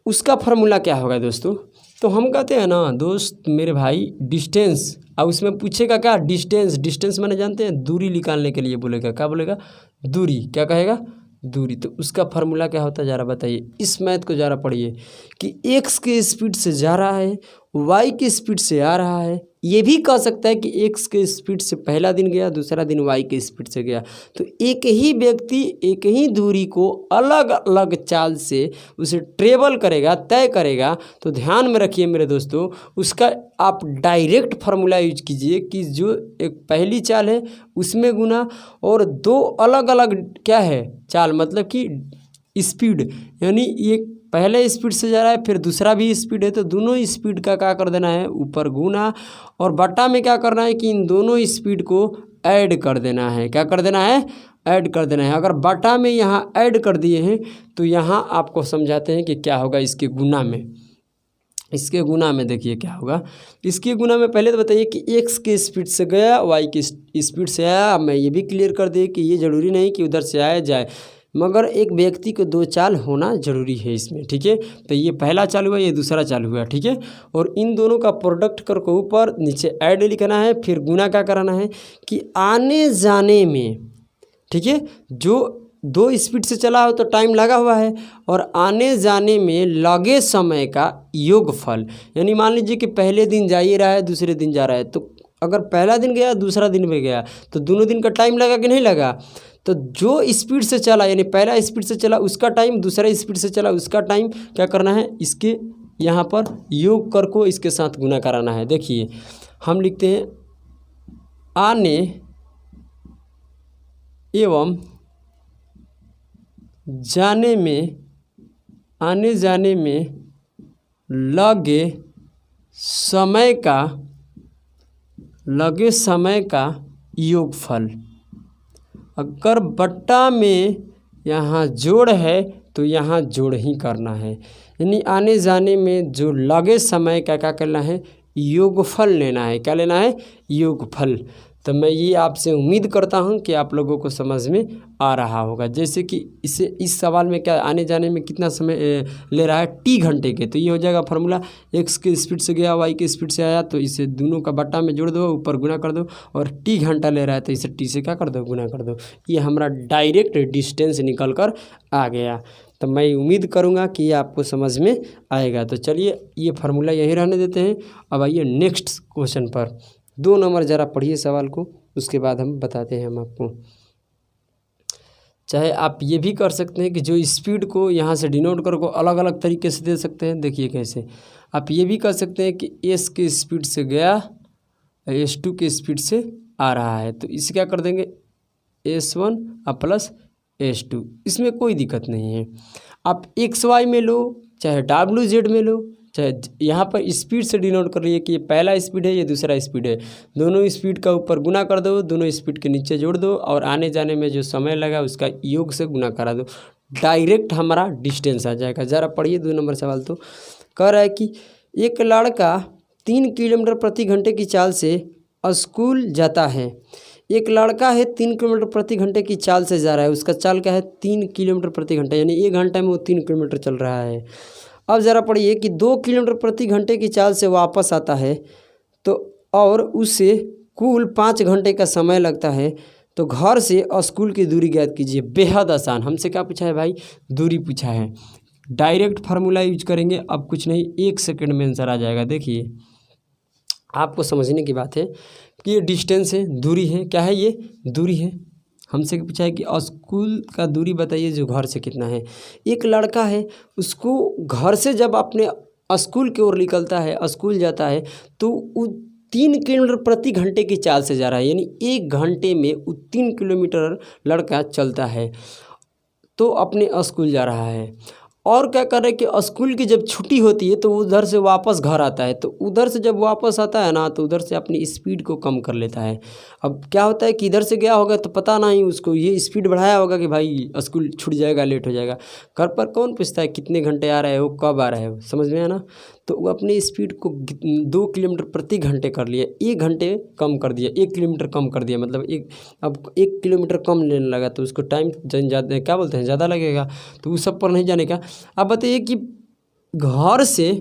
A: उसका फार्मूला क्या होगा दोस्तों। तो हम कहते हैं ना दोस्त मेरे भाई, डिस्टेंस, और उसमें पूछेगा क्या, डिस्टेंस माने जानते हैं, दूरी निकालने के लिए बोलेगा, क्या बोलेगा, दूरी, क्या कहेगा, दूरी। तो उसका फार्मूला क्या होता है ज़रा बताइए, इस मैथ को ज़रा पढ़िए कि एक्स के स्पीड से जा रहा है, वाई की स्पीड से आ रहा है। ये भी कह सकता है कि एक्स के स्पीड से पहला दिन गया, दूसरा दिन वाई के स्पीड से गया। तो एक ही व्यक्ति एक ही दूरी को अलग अलग चाल से उसे ट्रेवल करेगा, तय करेगा। तो ध्यान में रखिए मेरे दोस्तों, उसका आप डायरेक्ट फार्मूला यूज कीजिए कि जो एक पहली चाल है उसमें गुना, और 2 अलग अलग क्या है चाल, मतलब कि स्पीड, यानी एक पहले स्पीड से जा रहा है फिर दूसरा भी स्पीड है, तो दोनों स्पीड का क्या कर देना है, ऊपर गुना, और बट्टा में क्या करना है कि इन दोनों स्पीड को ऐड कर देना है, क्या कर देना है, ऐड कर देना है। अगर बट्टा में यहाँ ऐड कर दिए हैं तो यहाँ आपको समझाते हैं कि क्या होगा इसके गुना में। इसके गुना में देखिए क्या होगा, इसके गुना में पहले तो बताइए कि एक्स के स्पीड से गया, वाई की स्पीड से आया। मैं ये भी क्लियर कर दिए कि ये ज़रूरी नहीं कि उधर से आया जाए, मगर एक व्यक्ति को 2 चाल होना ज़रूरी है इसमें, ठीक है। तो ये पहला चाल हुआ, ये दूसरा चाल हुआ, ठीक है। और इन दोनों का प्रोडक्ट करके ऊपर नीचे ऐड लिखना है, फिर गुना क्या कराना है कि आने जाने में, ठीक है, जो 2 स्पीड से चला हो तो टाइम लगा हुआ है, और आने जाने में लगे समय का योगफल, यानी मान लीजिए कि पहले दिन जा ही रहा है, दूसरे दिन जा रहा है, तो अगर पहला दिन गया दूसरा दिन में गया तो दोनों दिन का टाइम लगा कि नहीं लगा। तो जो स्पीड से चला, यानी पहला स्पीड से चला उसका टाइम, दूसरा स्पीड से चला उसका टाइम क्या करना है, इसके यहाँ पर योग कर को इसके साथ गुना कराना है। देखिए हम लिखते हैं आने एवं जाने में, आने जाने में लगे समय का योगफल। अगर बट्टा में यहाँ जोड़ है तो यहाँ जोड़ ही करना है, यानी आने जाने में जो लगे समय का क्या करना है, योगफल लेना है। क्या लेना है, योगफल। तो मैं ये आपसे उम्मीद करता हूँ कि आप लोगों को समझ में आ रहा होगा। जैसे कि इस सवाल में क्या आने जाने में कितना समय ले रहा है, टी घंटे के, तो ये हो जाएगा फार्मूला एक्स के स्पीड से गया वाई के स्पीड से आया, तो इसे दोनों का बट्टा में जोड़ दो, ऊपर गुना कर दो, और टी घंटा ले रहा है तो इसे टी से क्या कर दो, गुना कर दो। ये हमारा डायरेक्ट डिस्टेंस निकल कर आ गया। तो मैं उम्मीद करूँगा कि ये आपको समझ में आएगा। तो चलिए ये फार्मूला यहीं रहने देते हैं। अब आइए नेक्स्ट क्वेश्चन पर। 2 नंबर ज़रा पढ़िए सवाल को, उसके बाद हम बताते हैं हम आपको। चाहे आप ये भी कर सकते हैं कि जो स्पीड को यहाँ से डिनोट कर को अलग अलग तरीके से दे सकते हैं। देखिए कैसे, आप ये भी कर सकते हैं कि एस के स्पीड से गया, S2 के स्पीड से आ रहा है, तो इसे क्या कर देंगे S1 प्लस S2। इसमें कोई दिक्कत नहीं है। आप XY में लो चाहे WZ में लो, चाहे यहाँ पर स्पीड से डिनोट कर लिए कि ये पहला स्पीड है, ये दूसरा स्पीड है, दोनों स्पीड का ऊपर गुना कर दो, दोनों स्पीड के नीचे जोड़ दो, और आने जाने में जो समय लगा उसका योग से गुना करा दो, डायरेक्ट हमारा डिस्टेंस आ जाएगा। ज़रा पढ़िए 2 नंबर सवाल। तो कह रहा है कि एक लड़का 3 किलोमीटर प्रति घंटे की चाल से स्कूल जाता है। एक लड़का है 3 किलोमीटर प्रति घंटे की चाल से जा रहा है, उसका चाल क्या है, 3 किलोमीटर प्रति घंटा, यानी 1 घंटे में वो 3 किलोमीटर चल रहा है। अब ज़रा पढ़िए कि 2 किलोमीटर प्रति घंटे की चाल से वापस आता है, तो और उसे कुल 5 घंटे का समय लगता है, तो घर से स्कूल की दूरी ज्ञात कीजिए। बेहद आसान। हमसे क्या पूछा है भाई, दूरी पूछा है। डायरेक्ट फार्मूला यूज करेंगे, अब कुछ नहीं, 1 सेकंड में आंसर आ जाएगा। देखिए आपको समझने की बात है कि ये डिस्टेंस है, दूरी है। क्या है ये, दूरी है। हमसे पूछा है कि स्कूल का दूरी बताइए जो घर से कितना है। एक लड़का है, उसको घर से जब अपने स्कूल की ओर निकलता है, स्कूल जाता है, तो वो 3 किलोमीटर प्रति घंटे की चाल से जा रहा है, यानी 1 घंटे में वो 3 किलोमीटर लड़का चलता है, तो अपने स्कूल जा रहा है। और क्या कर रहे हैं कि स्कूल की जब छुट्टी होती है तो उधर से वापस घर आता है, तो उधर से जब वापस आता है ना, तो उधर से अपनी स्पीड को कम कर लेता है। अब क्या होता है कि इधर से गया होगा तो पता नहीं उसको ये स्पीड बढ़ाया होगा कि भाई स्कूल छूट जाएगा, लेट हो जाएगा। घर पर कौन पूछता है कितने घंटे आ रहे हो, कब आ रहे हो, समझ में आया ना। तो वो अपनी स्पीड को 2 किलोमीटर प्रति घंटे कर लिया, 1 घंटे कम कर दिया, 1 किलोमीटर कम कर दिया, मतलब अब 1 किलोमीटर कम लेने लगा, तो उसको टाइम ज़्यादा क्या बोलते हैं, ज़्यादा लगेगा। तो वो सब पर नहीं जाने का। अब बताइए कि घर से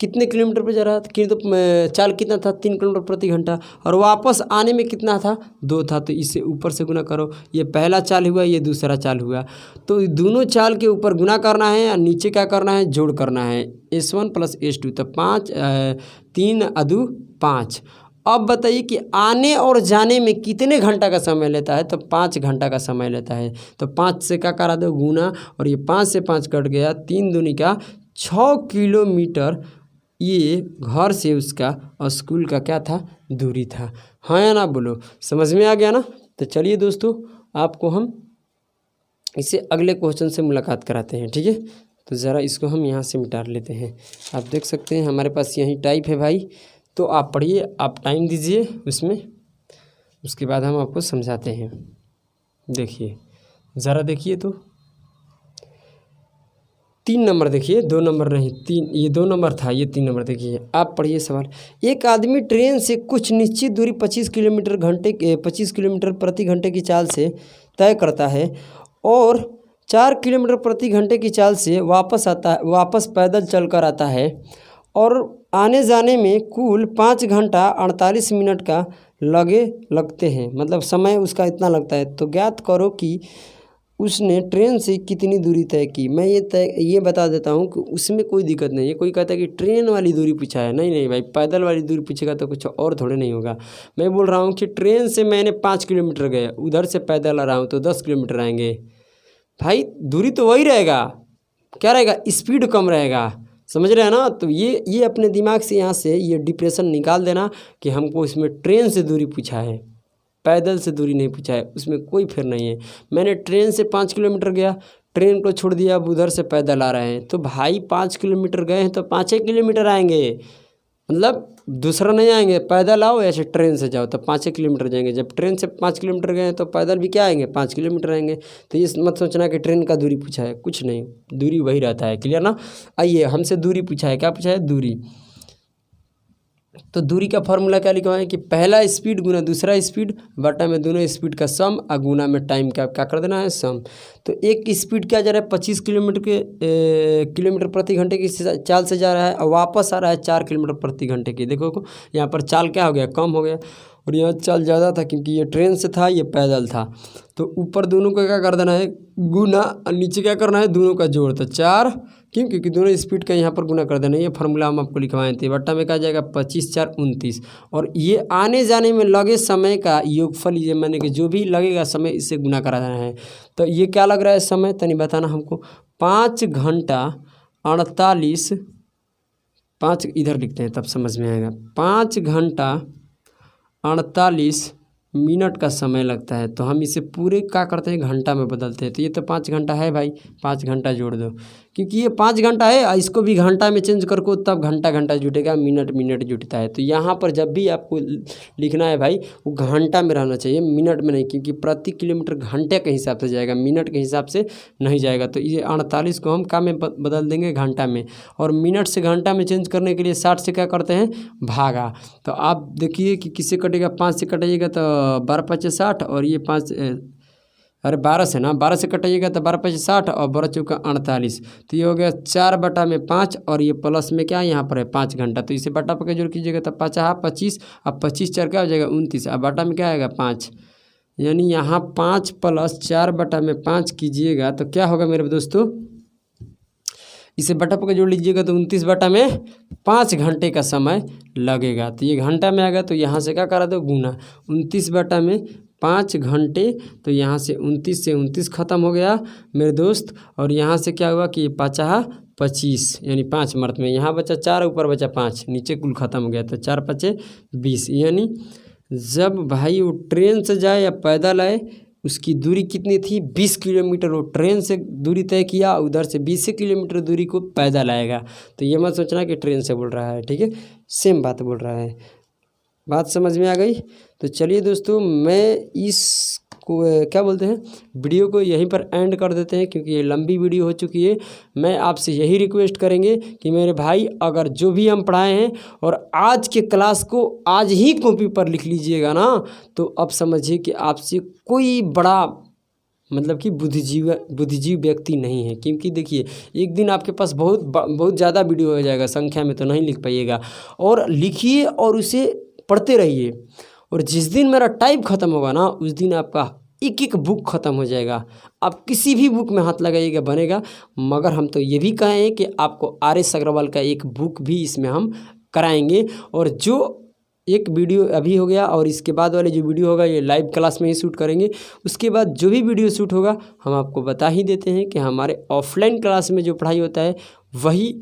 A: कितने किलोमीटर पर जा रहा था, कि तो चाल कितना था, 3 किलोमीटर प्रति घंटा, और वापस आने में कितना था, 2 था, तो इससे ऊपर से गुना करो। ये पहला चाल हुआ, ये दूसरा चाल हुआ, तो दोनों चाल के ऊपर गुना करना है और नीचे क्या करना है, जोड़ करना है, S1 प्लस S2, तो 3 अदू 5। अब बताइए कि आने और जाने में कितने घंटा का समय लेता है, तो 5 घंटा का समय लेता है। तो 5 से क्या करा दो, गुना, और ये 5 से 5 कट गया, 3 दूनी का 6 किलोमीटर ये घर से उसका स्कूल का क्या था, दूरी था। हाँ या ना बोलो, समझ में आ गया ना। तो चलिए दोस्तों, आपको हम इसे अगले क्वेश्चन से मुलाकात कराते हैं, ठीक है। तो ज़रा इसको हम यहाँ से मिटा लेते हैं। आप देख सकते हैं हमारे पास यही टाइप है भाई, तो आप पढ़िए, आप टाइम दीजिए उसमें, उसके बाद हम आपको समझाते हैं। देखिए ज़रा देखिए, तो 3 नंबर देखिए, 2 नंबर नहीं, 3, ये 2 नंबर था, ये 3 नंबर देखिए। आप पढ़िए सवाल। एक आदमी ट्रेन से कुछ निश्चित दूरी 25 किलोमीटर प्रति घंटे की चाल से तय करता है और 4 किलोमीटर प्रति घंटे की चाल से वापस पैदल चलकर आता है, और आने जाने में कुल 5 घंटा 48 मिनट का लगते हैं, मतलब समय उसका इतना लगता है। तो ज्ञात करो कि उसने ट्रेन से कितनी दूरी तय की। मैं ये बता देता हूँ कि उसमें कोई दिक्कत नहीं है। कोई कहता है कि ट्रेन वाली दूरी पूछा है, नहीं भाई, पैदल वाली दूरी पूछेगा तो कुछ और थोड़े नहीं होगा। मैं बोल रहा हूँ कि ट्रेन से मैंने 5 किलोमीटर गए, उधर से पैदल आ रहा हूँ तो 10 किलोमीटर आएंगे। भाई दूरी तो वही रहेगा, क्या रहेगा, स्पीड कम रहेगा, समझ रहे हैं ना। तो ये अपने दिमाग से यहाँ से ये डिप्रेशन निकाल देना कि हमको इसमें ट्रेन से दूरी पूछा है, पैदल से दूरी नहीं पूछा है, उसमें कोई फिर नहीं है। मैंने ट्रेन से 5 किलोमीटर गया, ट्रेन को छोड़ दिया, अब उधर से पैदल आ रहे हैं, तो भाई 5 किलोमीटर गए हैं तो 5 किलोमीटर आएंगे, मतलब दूसरा नहीं आएंगे। पैदल आओ या ट्रेन से जाओ तो 5 किलोमीटर जाएंगे। जब ट्रेन से 5 किलोमीटर गए तो पैदल भी क्या आएंगे, 5 किलोमीटर आएंगे। तो ये मत सोचना कि ट्रेन का दूरी पूछा है, कुछ नहीं, दूरी वही रहता है। क्लियर ना। आइए, हमसे दूरी पूछा है, क्या पूछा है, दूरी। तो दूरी का फॉर्मूला क्या लिखा है कि पहला स्पीड गुना दूसरा स्पीड बटा में दोनों स्पीड का सम और गुना में टाइम का क्या कर देना है, सम। तो एक स्पीड क्या जा रहा है, 25 किलोमीटर प्रति घंटे की चाल से जा रहा है और वापस आ रहा है 4 किलोमीटर प्रति घंटे की। देखो यहाँ पर चाल क्या हो गया, कम हो गया, और यहाँ चाल ज़्यादा था क्योंकि ये ट्रेन से था, ये पैदल था। तो ऊपर दोनों का क्या कर देना है, गुना, और नीचे क्या करना है, दोनों का जोड़। तो 4 क्यों, क्योंकि दोनों स्पीड का यहाँ पर गुना कर देना है। ये फार्मूला हम आपको लिखवाए थे। बट्टा में क्या जाएगा, 25 4 29, और ये आने जाने में लगे समय का योगफल, ये मैंने कि जो भी लगेगा समय इससे गुना करा देना है। तो ये क्या लग रहा है समय, तनी बताना हमको। 5 घंटा 48, 5 इधर लिखते हैं तब समझ में आएगा। 5 घंटा 48 मिनट का समय लगता है। तो हम इसे पूरे क्या करते हैं, घंटा में बदलते हैं। तो ये तो 5 घंटा है भाई, 5 घंटा जोड़ दो, क्योंकि ये 5 घंटा है, इसको भी घंटा में चेंज करको तब घंटा जुटेगा, मिनट जुटता है। तो यहाँ पर जब भी आपको लिखना है भाई, वो घंटा में रहना चाहिए, मिनट में नहीं, क्योंकि प्रति किलोमीटर घंटे के हिसाब से जाएगा, मिनट के हिसाब से नहीं जाएगा। तो ये 48 को हम क्या में बदल देंगे, घंटा में। और मिनट से घंटा में चेंज करने के लिए 60 से क्या करते हैं, भागा। तो आप देखिए कि किससे कटेगा, 5 से कटाइएगा तो 12 5 60, और ये 12 से ना, 12 से कटाइएगा तो 12 5 60 और 12 चौका 48। तो ये हो गया 4 बटा में 5, और ये प्लस में क्या यहाँ पर है 5 घंटा। तो इसे बटा पके जोड़ कीजिएगा तो 5 25, अब 25 4 क्या हो जाएगा 29, अब बटा में क्या आएगा 5, यानी यहाँ 5 + 4 बटा में 5 कीजिएगा तो क्या होगा मेरे दोस्तों, इसे बटा पके जोड़ लीजिएगा तो 29 बटा में 5 घंटे का समय लगेगा। तो ये घंटा में आएगा, तो यहाँ से क्या करा दो, गुना। 29 बटा में 5 घंटे, तो यहाँ से 29 से 29 ख़त्म हो गया मेरे दोस्त। और यहाँ से क्या हुआ कि 5 25, यानी 5 मर्त में यहाँ बचा 4, ऊपर बचा 5, नीचे कुल ख़त्म हो गया। तो 4 5 20, यानी जब भाई वो ट्रेन से जाए या पैदल आए, उसकी दूरी कितनी थी, 20 किलोमीटर। वो ट्रेन से दूरी तय किया, उधर से 20 किलोमीटर दूरी को पैदल आएगा। तो ये मत सोचना कि ट्रेन से बोल रहा है, ठीक है, सेम बात बोल रहा है। बात समझ में आ गई। तो चलिए दोस्तों, मैं इस को क्या बोलते हैं, वीडियो को यहीं पर एंड कर देते हैं, क्योंकि ये लंबी वीडियो हो चुकी है। मैं आपसे यही रिक्वेस्ट करेंगे कि मेरे भाई, अगर जो भी हम पढ़ाए हैं और आज के क्लास को आज ही कॉपी पर लिख लीजिएगा ना, तो अब समझिए कि आपसे कोई बड़ा मतलब कि बुद्धिजीव व्यक्ति नहीं है। क्योंकि देखिए, एक दिन आपके पास बहुत ज़्यादा वीडियो हो जाएगा, संख्या में तो नहीं लिख पाइएगा, और लिखिए और उसे पढ़ते रहिए। और जिस दिन मेरा टाइप ख़त्म होगा ना, उस दिन आपका एक बुक ख़त्म हो जाएगा। आप किसी भी बुक में हाथ लगाइएगा, बनेगा। मगर हम तो ये भी कहें कि आपको RS अग्रवाल का एक बुक भी इसमें हम कराएंगे। और जो एक वीडियो अभी हो गया, और इसके बाद वाले जो वीडियो होगा ये लाइव क्लास में ही शूट करेंगे। उसके बाद जो भी वीडियो शूट होगा हम आपको बता ही देते हैं कि हमारे ऑफलाइन क्लास में जो पढ़ाई होता है वही,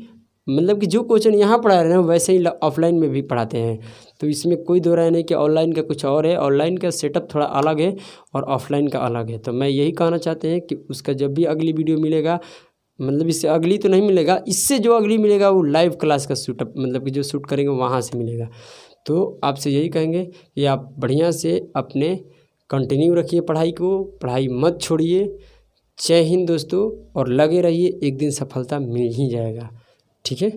A: मतलब कि जो क्वेश्चन यहाँ पढ़ा रहे हैं वैसे ही ऑफलाइन में भी पढ़ाते हैं। तो इसमें कोई दो राय नहीं कि ऑनलाइन का कुछ और है, ऑनलाइन का सेटअप थोड़ा अलग है और ऑफलाइन का अलग है। तो मैं यही कहना चाहते हैं कि उसका जब भी अगली वीडियो मिलेगा, मतलब इससे अगली तो नहीं मिलेगा, इससे जो अगली मिलेगा वो लाइव क्लास का शूटअप, मतलब कि जो शूट करेंगे वहाँ से मिलेगा। तो आपसे यही कहेंगे कि आप बढ़िया से अपने कंटिन्यू रखिए पढ़ाई को, पढ़ाई मत छोड़िए। जय हिंद दोस्तों, और लगे रहिए, एक दिन सफलता मिल ही जाएगा, ठीक है।